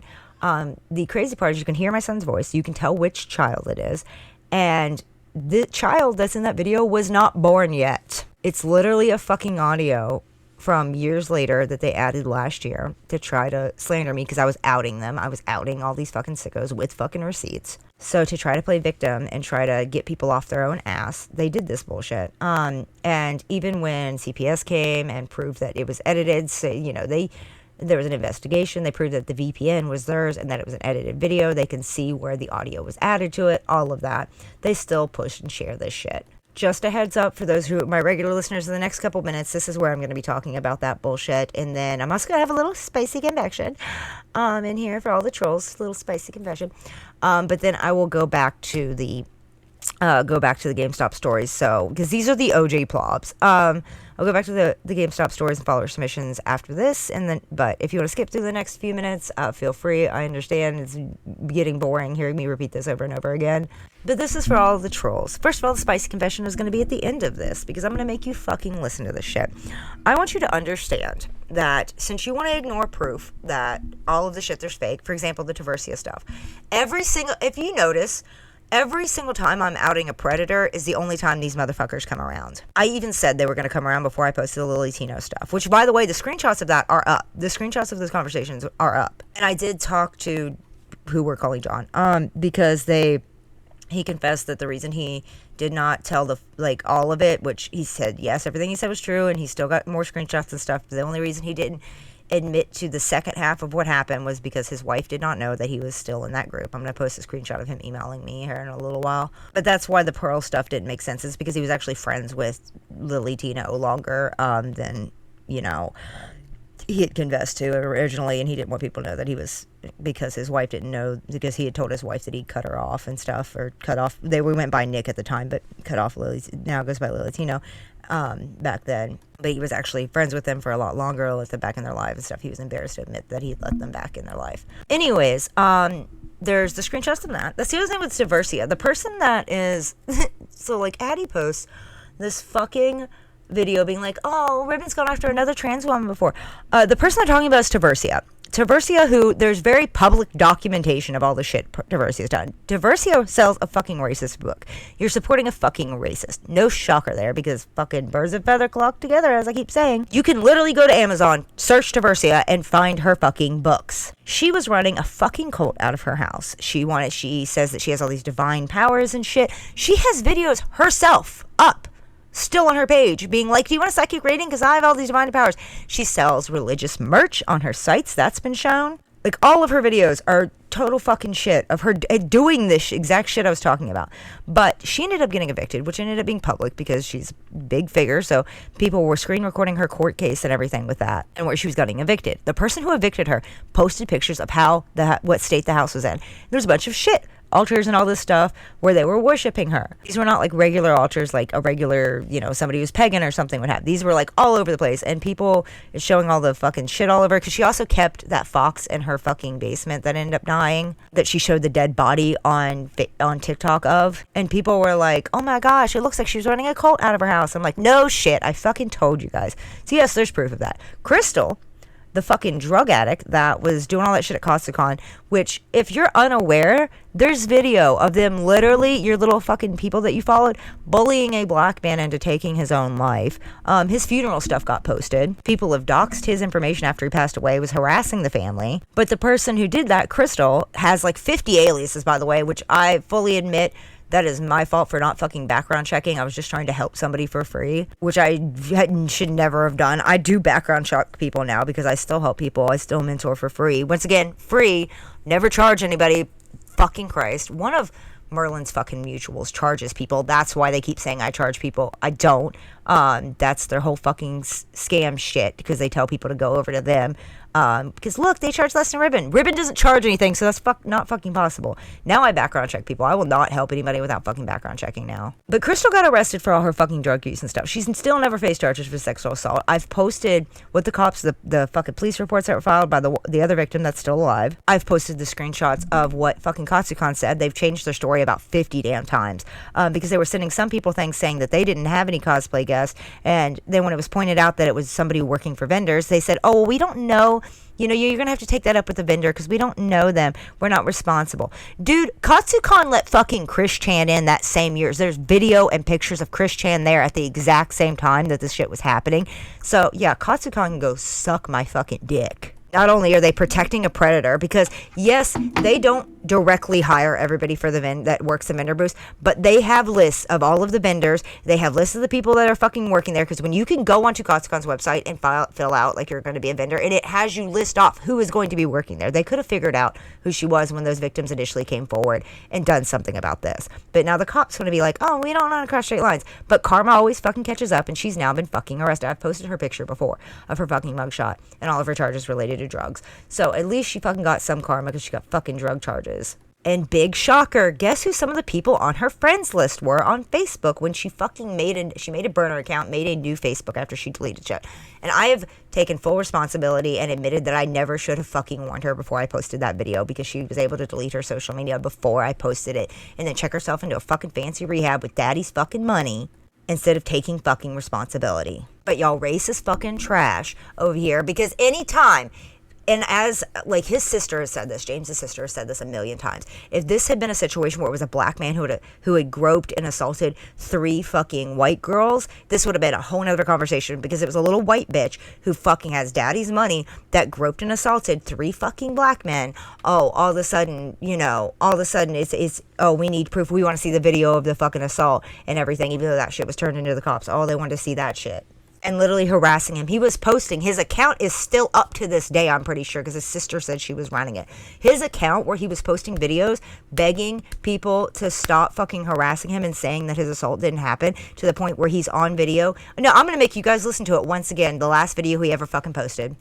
Speaker 1: The crazy part is you can hear my son's voice. You can tell which child it is. And the child that's in that video was not born yet. It's literally a fucking audio from years later that they added last year to try to slander me because I was outing them. I was outing all these fucking sickos with fucking receipts. So to try to play victim and try to get people off their own ass, they did this bullshit. And even when CPS came and proved that it was edited, so, you know, there was an investigation. They proved that the VPN was theirs and that it was an edited video. They can see where the audio was added to it, all of that. They still push and share this shit. Just a heads up for those who, my regular listeners, in the next couple minutes, this is where I'm going to be talking about that bullshit. And then I'm also going to have a little spicy confession in here for all the trolls, little spicy confession. But then I will go back to the GameStop stories. So, because these are the OG plobs. I'll go back to the GameStop stories and follower submissions after this, and then. But if you want to skip through the next few minutes, feel free. I understand it's getting boring hearing me repeat this over and over again. But this is for all the trolls. First of all, the spicy confession is going to be at the end of this because I'm going to make you fucking listen to this shit. I want you to understand that since you want to ignore proof that all of the shit there's fake, for example, the Taversia stuff, if you notice, every single time I'm outing a predator is the only time these motherfuckers come around. I even said they were going to come around before I posted the Lily Tino stuff, which, by the way, the screenshots of that are up. The screenshots of those conversations are up. And I did talk to who we're calling John, because they He confessed that the reason he did not tell all of it, which he said, yes, everything he said was true, and he still got more screenshots and stuff. But the only reason he didn't admit to the second half of what happened was because his wife did not know that he was still in that group. I'm going to post a screenshot of him emailing me here in a little while. But that's why the Pearl stuff didn't make sense. It's because he was actually friends with Lily Tino longer than, he had confessed to originally, and he didn't want people to know that he was, because his wife didn't know, because he had told his wife that he'd cut her off and stuff, or cut off, we went by Nick at the time, but cut off Lily, now goes by Lily Tino, back then. But he was actually friends with them for a lot longer, let them back in their life and stuff. He was embarrassed to admit that he'd let them back in their life. Anyways, there's the screenshots of that. That's the other thing with Diversia. The person that is, so like Addie posts this fucking video being like, oh, Ribbon's gone after another trans woman before. The person I'm talking about is Diversia. Diversia, who there's very public documentation of all the shit Diversia's done. Diversia sells a fucking racist book. You're supporting a fucking racist. No shocker there, because fucking birds of feather flock together, as I keep saying. You can literally go to Amazon, search Diversia, and find her fucking books. She was running a fucking cult out of her house. She says that she has all these divine powers and shit. She has videos herself up, still on her page, being like, do you want a psychic reading? Because I have all these divine powers. She sells religious merch on her sites. That's been shown. Like, all of her videos are total fucking shit of her doing this exact shit I was talking about. But she ended up getting evicted, which ended up being public because she's a big figure. So people were screen recording her court case and everything with that, and where she was getting evicted. The person who evicted her posted pictures of what state the house was in. There's a bunch of shit, altars and all this stuff, where they were worshiping her. These were not like regular altars, like a regular, somebody who's pagan or something would have. These were like all over the place, and people is showing all the fucking shit all over, because she also kept that fox in her fucking basement that ended up dying, that she showed the dead body on TikTok of, and people were like, oh my gosh, it looks like she was running a cult out of her house. I'm like, no shit, I fucking told you guys. So yes, there's proof of that. Crystal, the fucking drug addict that was doing all that shit at CostaCon, which, if you're unaware, there's video of them literally, your little fucking people that you followed, bullying a black man into taking his own life. His funeral stuff got posted. People have doxed his information after he passed away, was harassing the family. But the person who did that, Crystal, has like 50 aliases, by the way, which I fully admit that is my fault for not fucking background checking. I was just trying to help somebody for free, which I should never have done. I do background check people now because I still help people. I still mentor for free. Once again, free. Never charge anybody. Fucking Christ. One of Merlin's fucking mutuals charges people. That's why they keep saying I charge people. I don't. That's their whole fucking scam shit, because they tell people to go over to them. Because look, they charge less than Ribbon. Ribbon doesn't charge anything, so that's not fucking possible. Now I background check people. I will not help anybody without fucking background checking now. But Crystal got arrested for all her fucking drug use and stuff. She's still never faced charges for sexual assault. I've posted what the cops, the fucking police reports that were filed by the other victim that's still alive. I've posted the screenshots of what fucking Katsukan said. They've changed their story about 50 damn times, because they were sending some people things saying that they didn't have any cosplay guests, and then when it was pointed out that it was somebody working for vendors, they said, oh, well, we don't know. You're going to have to take that up with the vendor because we don't know them. We're not responsible. Dude, Katsukan let fucking Chris Chan in that same year. There's video and pictures of Chris Chan there at the exact same time that this shit was happening. So, yeah, Katsukan can go suck my fucking dick. Not only are they protecting a predator, because yes, they don't directly hire everybody for the that works the vendor booths, but they have lists of all of the vendors. They have lists of the people that are fucking working there, because when you can go onto Katsukon's website and fill out like you're going to be a vendor, and it has you list off who is going to be working there. They could have figured out who she was when those victims initially came forward and done something about this. But now the cops going to be like, oh, we don't want to cross straight lines. But karma always fucking catches up, and she's now been fucking arrested. I've posted her picture before of her fucking mugshot and all of her charges related to drugs. So at least she fucking got some karma, because she got fucking drug charges. And big shocker, guess who some of the people on her friends list were on Facebook when she fucking made a burner account, made a new Facebook after she deleted shit. And I have taken full responsibility and admitted that I never should have fucking warned her before I posted that video, because she was able to delete her social media before I posted it and then check herself into a fucking fancy rehab with daddy's fucking money, instead of taking fucking responsibility. But y'all, race is fucking trash over here, because anytime And as, like, his sister has said this, James's sister has said this a million times. If this had been a situation where it was a black man who had groped and assaulted 3 fucking white girls, this would have been a whole nother conversation, because it was a little white bitch who fucking has daddy's money that groped and assaulted 3 fucking black men. Oh, all of a sudden, it's oh, we need proof. We want to see the video of the fucking assault and everything, even though that shit was turned into the cops. Oh, they wanted to see that shit. And literally harassing him. He was posting. His account is still up to this day, I'm pretty sure, because his sister said she was running it. His account where he was posting videos begging people to stop fucking harassing him and saying that his assault didn't happen, to the point where he's on video. No, I'm going to make you guys listen to it once again. The last video he ever fucking posted.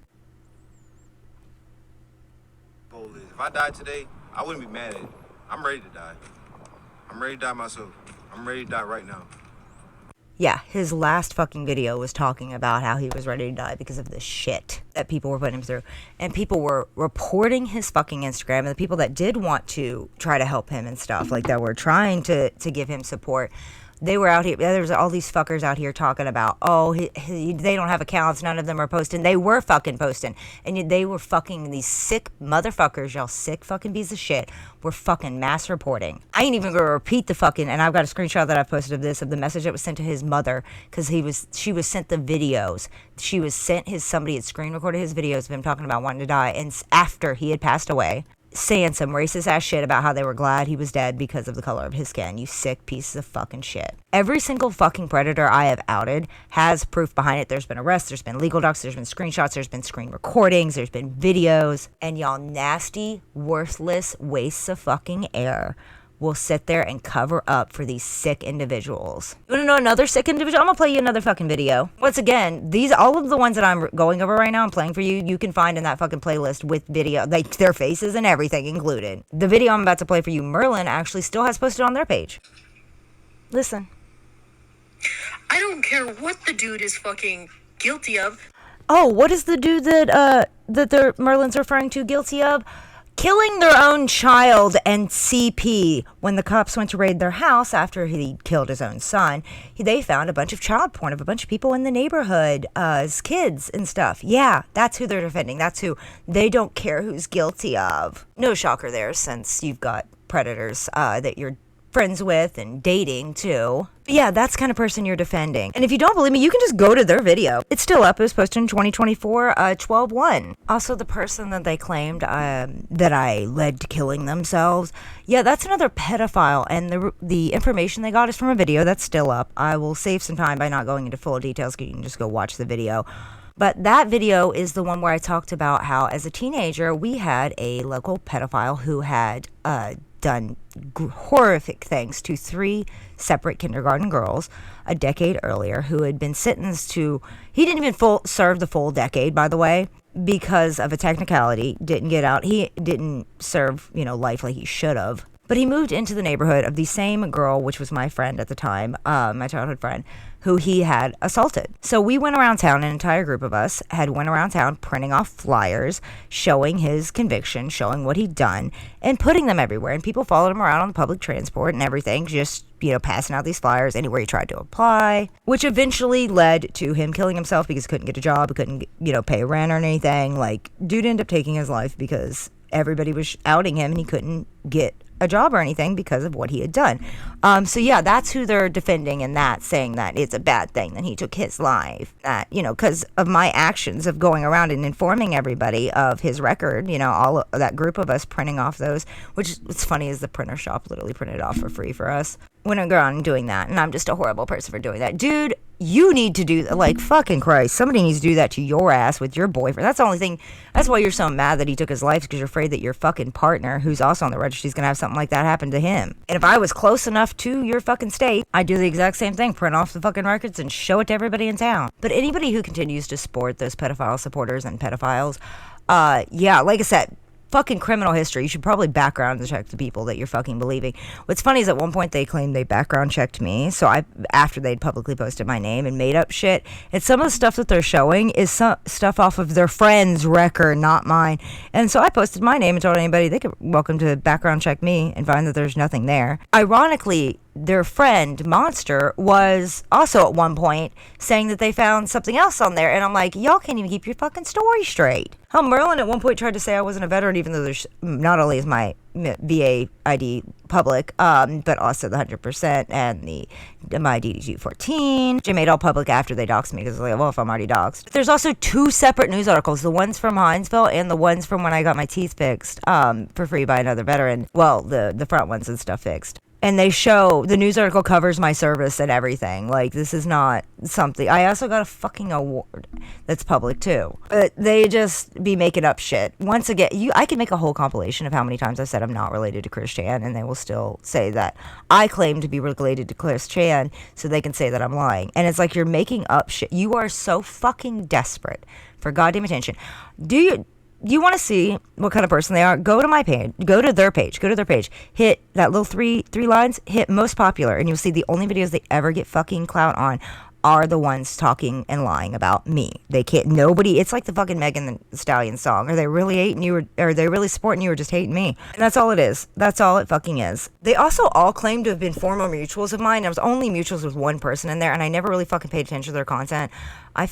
Speaker 3: If I died today, I wouldn't be mad at it. I'm ready to die. I'm ready to die myself. I'm ready to die right now.
Speaker 1: Yeah, his last fucking video was talking about how he was ready to die because of the shit that people were putting him through. And people were reporting his fucking Instagram, and the people that did want to try to help him and stuff, like, that were trying to give him support, they were out here. There was all these fuckers out here talking about, oh, they don't have accounts. None of them are posting. They were fucking posting. And they were fucking, these sick motherfuckers, y'all sick fucking piece of shit, were fucking mass reporting. I ain't even going to repeat the fucking, and I've got a screenshot that I posted of this, of the message that was sent to his mother, because she was sent the videos. She was sent somebody had screen recorded his videos of him talking about wanting to die, and after he had passed away, saying some racist ass shit about how they were glad he was dead because of the color of his skin. You sick pieces of fucking shit. Every single fucking predator I have outed has proof behind it. There's been arrests, there's been legal docs, there's been screenshots, there's been screen recordings, there's been videos. And y'all nasty, worthless wastes of fucking air will sit there and cover up for these sick individuals. You want to know another sick individual? I'm gonna play you another fucking video. Once again, all of the ones that I'm going over right now, I'm playing for you, you can find in that fucking playlist with video, like their faces and everything included. The video I'm about to play for you, Merlin, actually still has posted on their page. Listen.
Speaker 4: I don't care what the dude is fucking guilty of.
Speaker 1: Oh, what is the dude that Merlin's referring to guilty of? Killing their own child and CP. When the cops went to raid their house after he killed his own son, they found a bunch of child porn of a bunch of people in the neighborhood, as kids and stuff. Yeah, that's who they're defending. That's who they don't care who's guilty of. No shocker there, since you've got predators that you're friends with and dating too. But yeah, that's the kind of person you're defending. And if you don't believe me, you can just go to their video. It's still up. It was posted in 2024, 12/1. Also, the person that they claimed that I led to killing themselves, yeah, that's another pedophile. And the information they got is from a video that's still up. I will save some time by not going into full details, because you can just go watch the video. But that video is the one where I talked about how, as a teenager, we had a local pedophile who had done horrific things to 3 separate kindergarten girls a decade earlier, who had been sentenced to, he didn't even serve the full decade, by the way, because of a technicality. Didn't get out. He didn't serve, life like he should have. But he moved into the neighborhood of the same girl, which was my friend at the time, my childhood friend, who he had assaulted. So we went around town, an entire group of us went around town printing off flyers, showing his conviction, showing what he'd done, and putting them everywhere. And people followed him around on the public transport and everything, just, passing out these flyers anywhere he tried to apply, which eventually led to him killing himself because he couldn't get a job, he couldn't, pay rent or anything. Like, dude ended up taking his life because everybody was outing him and he couldn't get a job or anything because of what he had done. So yeah, that's who they're defending in that, saying that it's a bad thing that he took his life. That, because of my actions of going around and informing everybody of his record, all of that group of us printing off those, which what's funny is the printer shop literally printed it off for free for us. When I go around and doing that, and I'm just a horrible person for doing that. Dude, you need to do that. Like, fucking Christ, somebody needs to do that to your ass with your boyfriend. That's the only thing. That's why you're so mad that he took his life, because you're afraid that your fucking partner, who's also on the registry, is going to have something like that happen to him. And if I was close enough to your fucking state, I'd do the exact same thing. Print off the fucking records and show it to everybody in town. But anybody who continues to support those pedophile supporters and pedophiles, yeah, like I said, fucking criminal history. You should probably background check the people that you're fucking believing. What's funny is at one point they claimed they background checked me. So after they'd publicly posted my name and made up shit. And some of the stuff that they're showing is some stuff off of their friend's record, not mine. And so I posted my name and told anybody they could welcome to background check me and find that there's nothing there. Ironically, their friend Monster was also at one point saying that they found something else on there, and I'm like, y'all can't even keep your fucking story straight. Hell, Merlin at one point tried to say I wasn't a veteran, even though there's not only is my VA ID public, but also the 100% and my DD-214, which I made all public after they doxed me, because like, well, if I'm already doxed. There's also 2 separate news articles, the ones from Hinesville and the ones from when I got my teeth fixed for free by another veteran. Well, the front ones and stuff fixed. And they show, the news article covers my service and everything. Like, this is not something. I also got a fucking award that's public, too. But they just be making up shit. Once again, I can make a whole compilation of how many times I've said I'm not related to Chris Chan, and they will still say that I claim to be related to Chris Chan, so they can say that I'm lying. And it's like, you're making up shit. You are so fucking desperate for goddamn attention. Do you want to see what kind of person they are? Go to my page. Go to their page. Hit that little three lines. Hit most popular, and you'll see the only videos they ever get fucking clout on are the ones talking and lying about me. They can't. Nobody. It's like the fucking Megan Thee Stallion song. Are they really hating you, or are they really supporting you, or just hating me? And that's all it is. That's all it fucking is. They also all claim to have been former mutuals of mine. I was only mutuals with one person in there, and I never really fucking paid attention to their content. I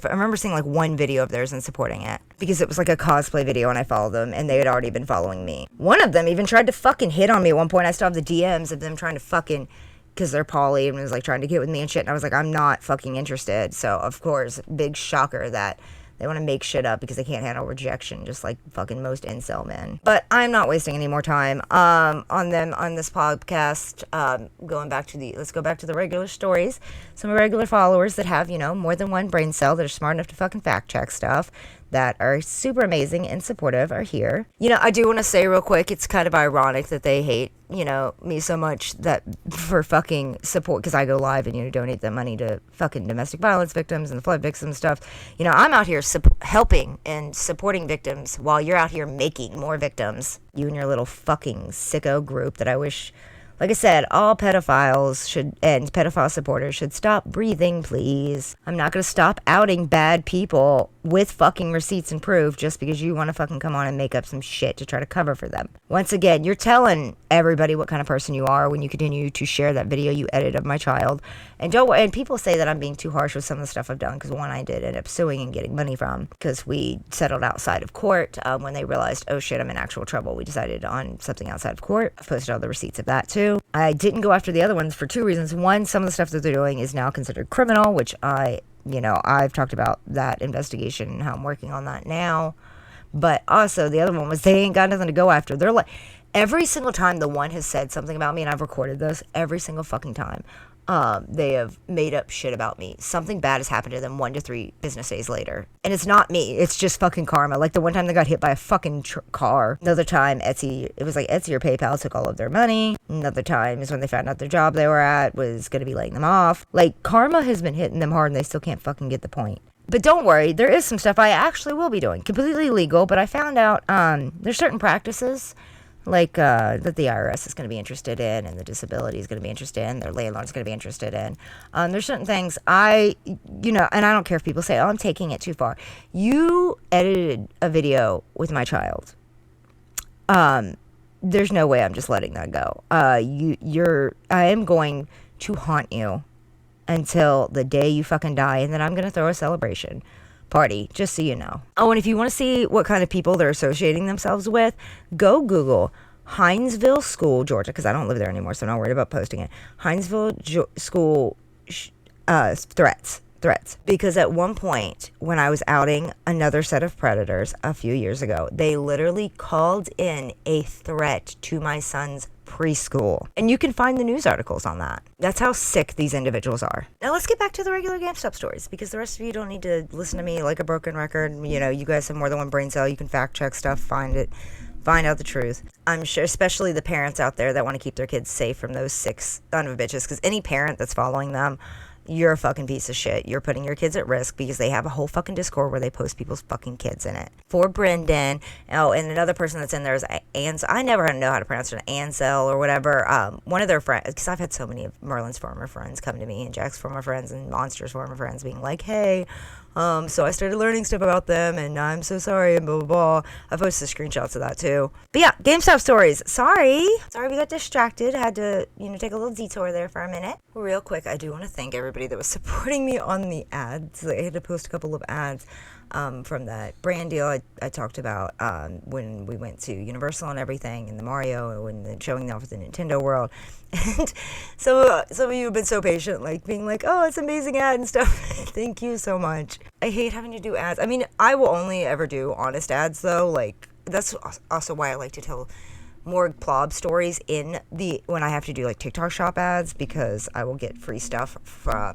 Speaker 1: remember seeing like one video of theirs and supporting it because it was like a cosplay video, and I followed them, and they had already been following me. One of them even tried to fucking hit on me at one point. I still have the DMs of them trying to fucking, because they're poly, and was like trying to get with me and shit, and I was like, I'm not fucking interested. So of course, big shocker that they want to make shit up because they can't handle rejection, just like fucking most incel men. But I'm not wasting any more time on them on this podcast. Let's go back to the regular stories. Some regular followers that have, more than one brain cell, that are smart enough to fucking fact check stuff, that are super amazing and supportive, are here. I do want to say real quick, it's kind of ironic that they hate, me so much that for fucking support, because I go live and, donate the money to fucking domestic violence victims and the flood victims stuff. I'm out here helping and supporting victims while you're out here making more victims. You and your little fucking sicko group that I wish, like I said, all pedophiles and pedophile supporters should stop breathing, please. I'm not going to stop outing bad people with fucking receipts and proof just because you want to fucking come on and make up some shit to try to cover for them. Once again, you're telling everybody what kind of person you are when you continue to share that video you edited of my child. And people say that I'm being too harsh with some of the stuff I've done, because one I did end up suing and getting money from, because we settled outside of court. When they realized, oh shit, I'm in actual trouble, we decided on something outside of court. I've posted all the receipts of that too. I didn't go after the other ones for 2 reasons. One, some of the stuff that they're doing is now considered criminal, which I've talked about that investigation and how I'm working on that now. But also, the other one was they ain't got nothing to go after. They're like, every single time the one has said something about me, and I've recorded this every single fucking time, they have made up shit about me. Something bad has happened to them 1 to 3 business days later. And it's not me. It's just fucking karma. Like the one time they got hit by a fucking car. Another time, it was like Etsy or PayPal took all of their money. Another time is when they found out their job they were at was going to be laying them off. Like, karma has been hitting them hard, and they still can't fucking get the point. But don't worry, there is some stuff I actually will be doing. Completely legal, but I found out there's certain practices like that the IRS is going to be interested in, and the disability is going to be interested in, their landlord's going to be interested in. There's certain things and I don't care if people say, oh, I'm taking it too far. You edited a video with my child. There's no way I'm just letting that go. I am going to haunt you until the day you fucking die, and then I'm going to throw a celebration party, just so you know. Oh, and if you want to see what kind of people they're associating themselves with, go Google Hinesville School, Georgia, because I don't live there anymore, so I'm not worried about posting it. Hinesville School threats. Because at one point, when I was outing another set of predators a few years ago, they literally called in a threat to my son's preschool. And you can find the news articles on that. That's how sick these individuals are. Now let's get back to the regular GameStop stories, because the rest of you don't need to listen to me like a broken record. You guys have more than one brain cell. You can fact check stuff, find out the truth. I'm sure, especially the parents out there that want to keep their kids safe from those sick son of bitches, because any parent that's following them, you're a fucking piece of shit. You're putting your kids at risk because they have a whole fucking Discord where they post people's fucking kids in it. For Brendan, oh, and another person that's in there is Ansel. I never know how to pronounce it, Ansel or whatever. One of their friends, because I've had so many of Merlin's former friends come to me, and Jack's former friends, and Monster's former friends being like, hey, so I started learning stuff about them, and I'm so sorry, and blah, blah, blah. I posted screenshots of that, too. But yeah, GameStop stories. Sorry we got distracted. Had to, take a little detour there for a minute. Real quick, I do want to thank everybody that was supporting me on the ads. I had to post a couple of ads from that brand deal I talked about when we went to Universal and everything, and the Mario, and showing off the Nintendo World. And some of you have been so patient, like being like, oh, it's an amazing ad and stuff. Thank you so much. I hate having to do ads. I mean, I will only ever do honest ads, though. Like, that's also why I like to tell more plob stories when I have to do like TikTok shop ads, because I will get free stuff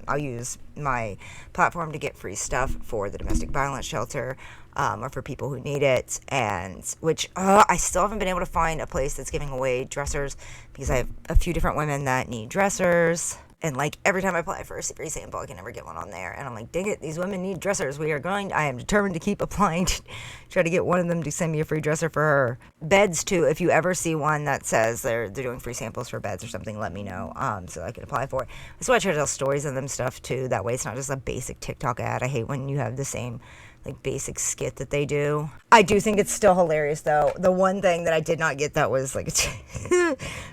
Speaker 1: I'll use my platform to get free stuff for the domestic violence shelter, or for people who need it, and which I still haven't been able to find a place that's giving away dressers, because I have a few different women that need dressers. And like every time I apply for a free sample, I can never get one on there. And I'm like, dang it, these women need dressers. I am determined to keep applying to try to get one of them to send me a free dresser for her. Beds too. If you ever see one that says they're doing free samples for beds or something, let me know, so I can apply for it. That's why I try to tell stories and them stuff too. That way it's not just a basic TikTok ad. I hate when you have the same like basic skit that they do. I do think it's still hilarious though. The one thing that I did not get that was like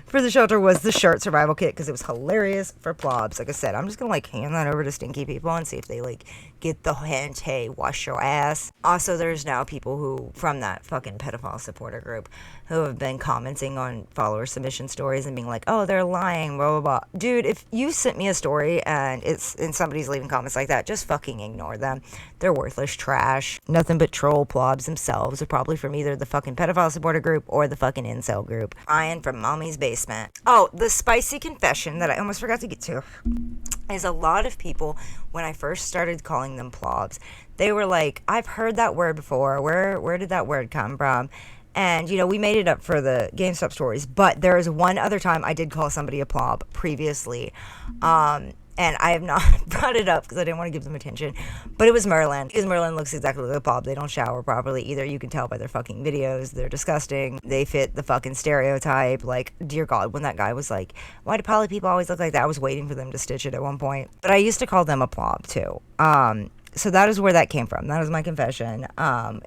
Speaker 1: for the shelter was the shirt survival kit, because it was hilarious for plobs. Like I said, I'm just gonna like hand that over to stinky people and see if they like get the hint, hey, wash your ass. Also, there's now people who from that fucking pedophile supporter group who have been commenting on follower submission stories and being like, oh, they're lying, blah, blah, blah. Dude, if you sent me a story and somebody's leaving comments like that, just fucking ignore them. They're worthless trash. Nothing but troll plobs themselves are probably from either the fucking pedophile supporter group or the fucking incel group. Ryan from Mommy's Basement. Oh, the spicy confession that I almost forgot to get to is a lot of people, when I first started calling them plobs, they were like, I've heard that word before. Where did that word come from? And, we made it up for the GameStop stories, but there is one other time I did call somebody a plob previously. And I have not brought it up because I didn't want to give them attention. But it was Merlin. Because Merlin looks exactly like a plob. They don't shower properly either. You can tell by their fucking videos. They're disgusting. They fit the fucking stereotype. Like, dear God, when that guy was like, why do poly people always look like that? I was waiting for them to stitch it at one point. But I used to call them a plob too. So that is where that came from. That was my confession.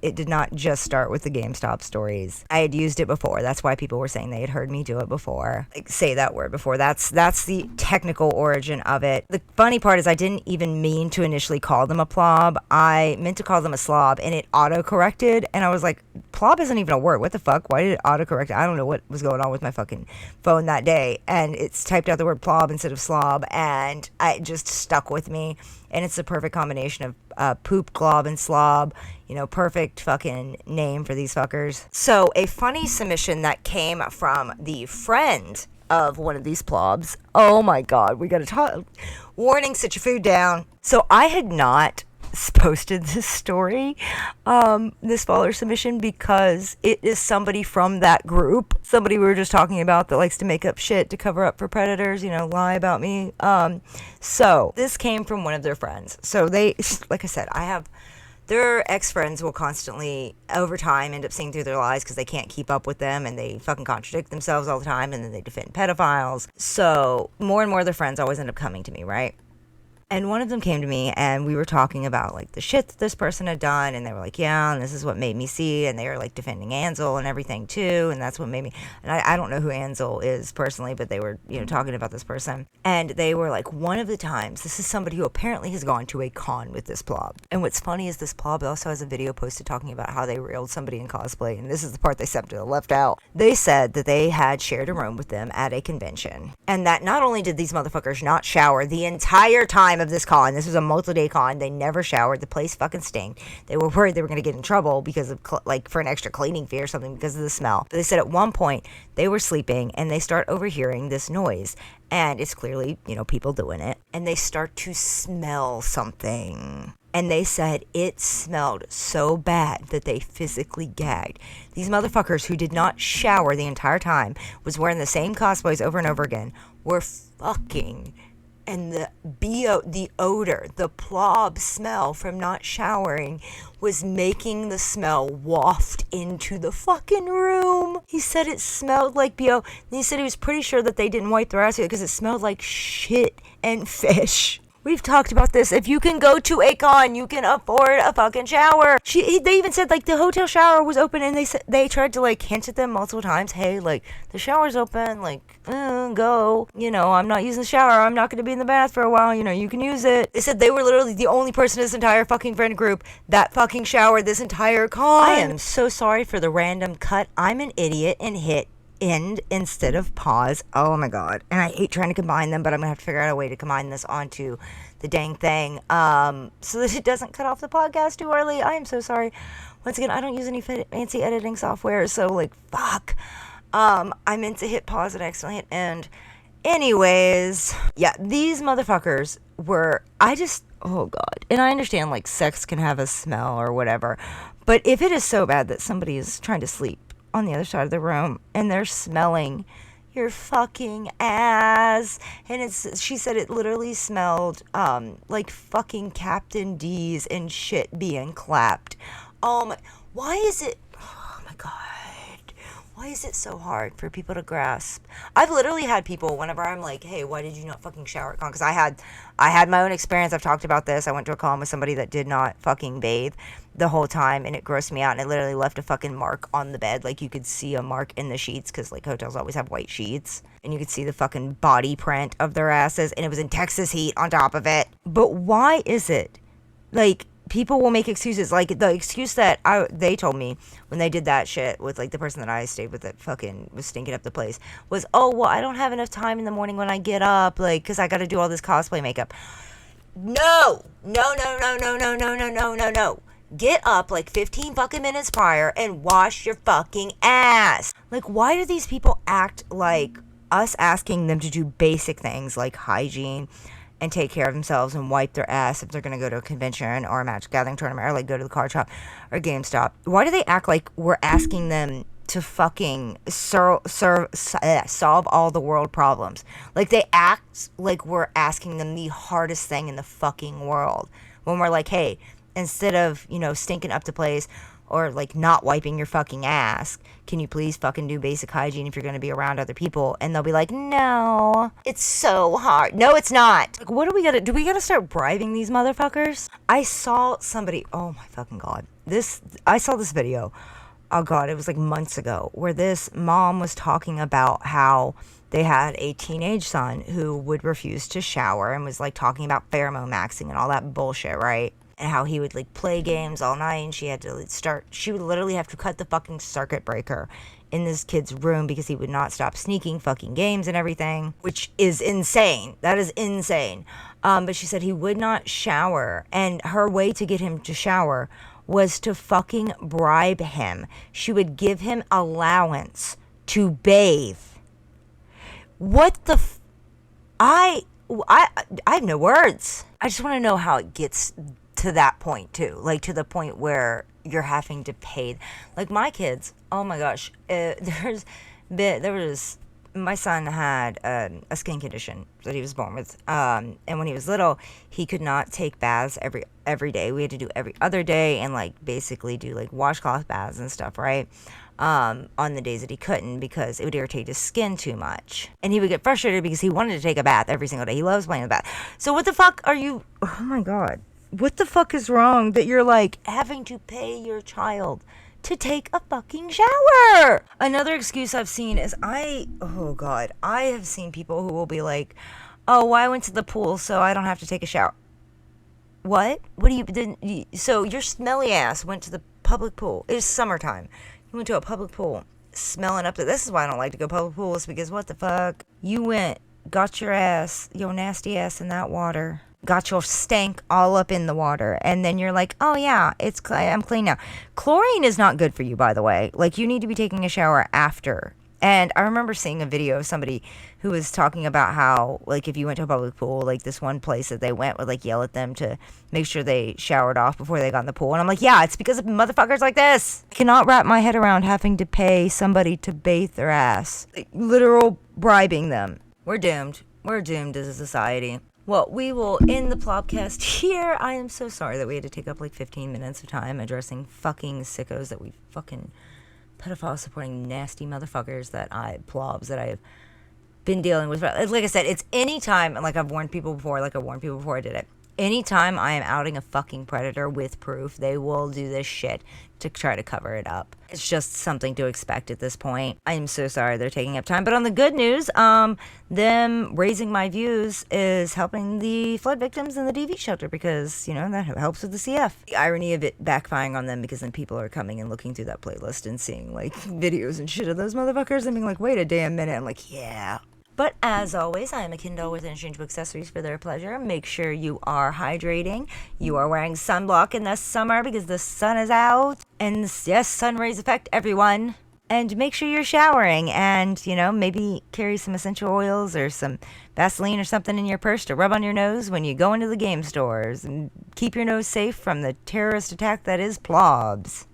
Speaker 1: It did not just start with the GameStop stories. I had used it before. That's why people were saying they had heard me do it before. Like, say that word before. That's the technical origin of it. The funny part is I didn't even mean to initially call them a plob. I meant to call them a slob, and it auto-corrected. And I was like, plob isn't even a word. What the fuck? Why did it auto-correct? I don't know what was going on with my fucking phone that day. And it's typed out the word plob instead of slob, and it just stuck with me. And it's the perfect combination of poop, glob, and slob. Perfect fucking name for these fuckers. So, a funny submission that came from the friend of one of these plobs. Oh my God, we gotta talk. Warning, sit your food down. So, I had not posted this story, this follower submission, because it is somebody from that group, somebody we were just talking about that likes to make up shit to cover up for predators, lie about me. So this came from one of their friends. So they, like I said, their ex-friends will constantly, over time, end up seeing through their lies because they can't keep up with them, and they fucking contradict themselves all the time, and then they defend pedophiles. So more and more of their friends always end up coming to me, right? And one of them came to me, and we were talking about, like, the shit that this person had done, and they were like, yeah, and this is what made me see, and they were, like, defending Ansel and everything, too, and that's what made me, and I don't know who Ansel is personally, but they were, talking about this person, and they were like, one of the times, this is somebody who apparently has gone to a con with this plob, and what's funny is this plob also has a video posted talking about how they railed somebody in cosplay, and this is the part they left out. They said that they had shared a room with them at a convention, and that not only did these motherfuckers not shower the entire time of this con, this was a multi-day con, they never showered, the place fucking stank, they were worried they were going to get in trouble because of for an extra cleaning fee or something because of the smell. But they said at one point they were sleeping and they start overhearing this noise, and it's clearly people doing it, and they start to smell something. And they said it smelled so bad that they physically gagged. These motherfuckers who did not shower the entire time, was wearing the same cosplays over and over again, were fucking and the BO, the odor, the plob smell from not showering was making the smell waft into the fucking room. He said it smelled like BO. And he said he was pretty sure that they didn't wipe their ass because it smelled like shit and fish. We've talked about this. If you can go to a con, you can afford a fucking shower. They even said, like, the hotel shower was open, and they tried to, like, hint at them multiple times. Hey, like, the shower's open. Like, go. You know, I'm not using the shower. I'm not going to be in the bath for a while. You know, you can use it. They said they were literally the only person in this entire fucking friend group that fucking showered this entire con. I am so sorry for the random cut. I'm an idiot and hit end instead of pause. Oh my god. And I hate trying to combine them, but I'm gonna have to figure out a way to combine this onto the dang thing so that it doesn't cut off the podcast too early. I am so sorry. Once again, I don't use any fancy editing software, so like fuck. I meant to hit pause and accidentally hit end. Anyways, yeah, these motherfuckers were, oh god. And I understand like sex can have a smell or whatever, but if it is so bad that somebody is trying to sleep on the other side of the room and they're smelling your fucking ass, and she said it literally smelled like fucking Captain D's and shit being clapped. Why is it so hard for people to grasp? I've literally had people, whenever I'm like, hey, why did you not fucking shower at con? Because I had my own experience. I've talked about this. I went to a con with somebody that did not fucking bathe the whole time, and it grossed me out, and it literally left a fucking mark on the bed. Like, you could see a mark in the sheets, because like hotels always have white sheets, and you could see the fucking body print of their asses, and it was in Texas heat on top of it. But why is it like people will make excuses? Like the excuse that they told me when they did that shit with like the person that I stayed with that fucking was stinking up the place was, oh well, I don't have enough time in the morning when I get up, like, because I got to do all this cosplay makeup. No. Get up like 15 fucking minutes prior and wash your fucking ass. Like, why do these people act like us asking them to do basic things like hygiene and take care of themselves and wipe their ass if they're going to go to a convention or a Magic Gathering tournament or like go to the card shop or GameStop? Why do they act like we're asking them to fucking solve all the world problems? Like, they act like we're asking them the hardest thing in the fucking world when we're like, hey, instead of, you know, stinking up the place or like not wiping your fucking ass, can you please fucking do basic hygiene if you're going to be around other people? And they'll be like, no, it's so hard. No, it's not. Like, what do we gotta start bribing these motherfuckers? I saw somebody, oh my fucking god, I saw this video, oh god, it was like months ago, where this mom was talking about how they had a teenage son who would refuse to shower and was like talking about pheromone maxing and all that bullshit, right? And how he would like play games all night, and she would literally have to cut the fucking circuit breaker in this kid's room because he would not stop sneaking fucking games and everything, which is insane. That is insane. But she said he would not shower, and her way to get him to shower was to fucking bribe him. She would give him allowance to bathe. What the I have no words. I just want to know how it gets to that point too, like to the point where you're having to pay. Like my kids, oh my gosh, my son had a skin condition that he was born with, and when he was little, he could not take baths every day. We had to do every other day and like basically do like washcloth baths and stuff, right? On the days that he couldn't, because it would irritate his skin too much, and he would get frustrated because he wanted to take a bath every single day. He loves playing in the bath. So what the fuck are you, oh my god, what the fuck is wrong that you're like having to pay your child to take a fucking shower? Another excuse I've seen is I have seen people who will be like, oh, well, I went to the pool so I don't have to take a shower. What do you so your smelly ass went to the public pool? It's summertime. You went to a public pool smelling up this is why I don't like to go public pools, because what the fuck? You went, got your nasty ass in that water, got your stank all up in the water, and then you're like, oh yeah, I'm clean now. Chlorine is not good for you, by the way. Like, you need to be taking a shower after. And I remember seeing a video of somebody who was talking about how, like, if you went to a public pool, like, this one place that they went would, like, yell at them to make sure they showered off before they got in the pool. And I'm like, yeah, it's because of motherfuckers like this. I cannot wrap my head around having to pay somebody to bathe their ass. Like, literal bribing them. We're doomed. We're doomed as a society. Well, we will end the plobcast here. I am so sorry that we had to take up like 15 minutes of time addressing fucking sickos that we fucking pedophile supporting nasty motherfuckers that plobs that I have been dealing with. Like I said, it's anytime, like I've warned people before, I did it. Anytime I am outing a fucking predator with proof, they will do this shit to try to cover it up. It's just something to expect at this point. I am so sorry they're taking up time. But on the good news, them raising my views is helping the flood victims in the DV shelter because, you know, that helps with the CF. The irony of it backfiring on them because then people are coming and looking through that playlist and seeing, like, videos and shit of those motherfuckers and being like, wait a damn minute. I'm like, yeah. But as always, I am a Kindle with interchangeable accessories for their pleasure. Make sure you are hydrating. You are wearing sunblock in the summer because the sun is out. And yes, sun rays affect everyone. And make sure you're showering and, you know, maybe carry some essential oils or some Vaseline or something in your purse to rub on your nose when you go into the game stores. And keep your nose safe from the terrorist attack that is plobs.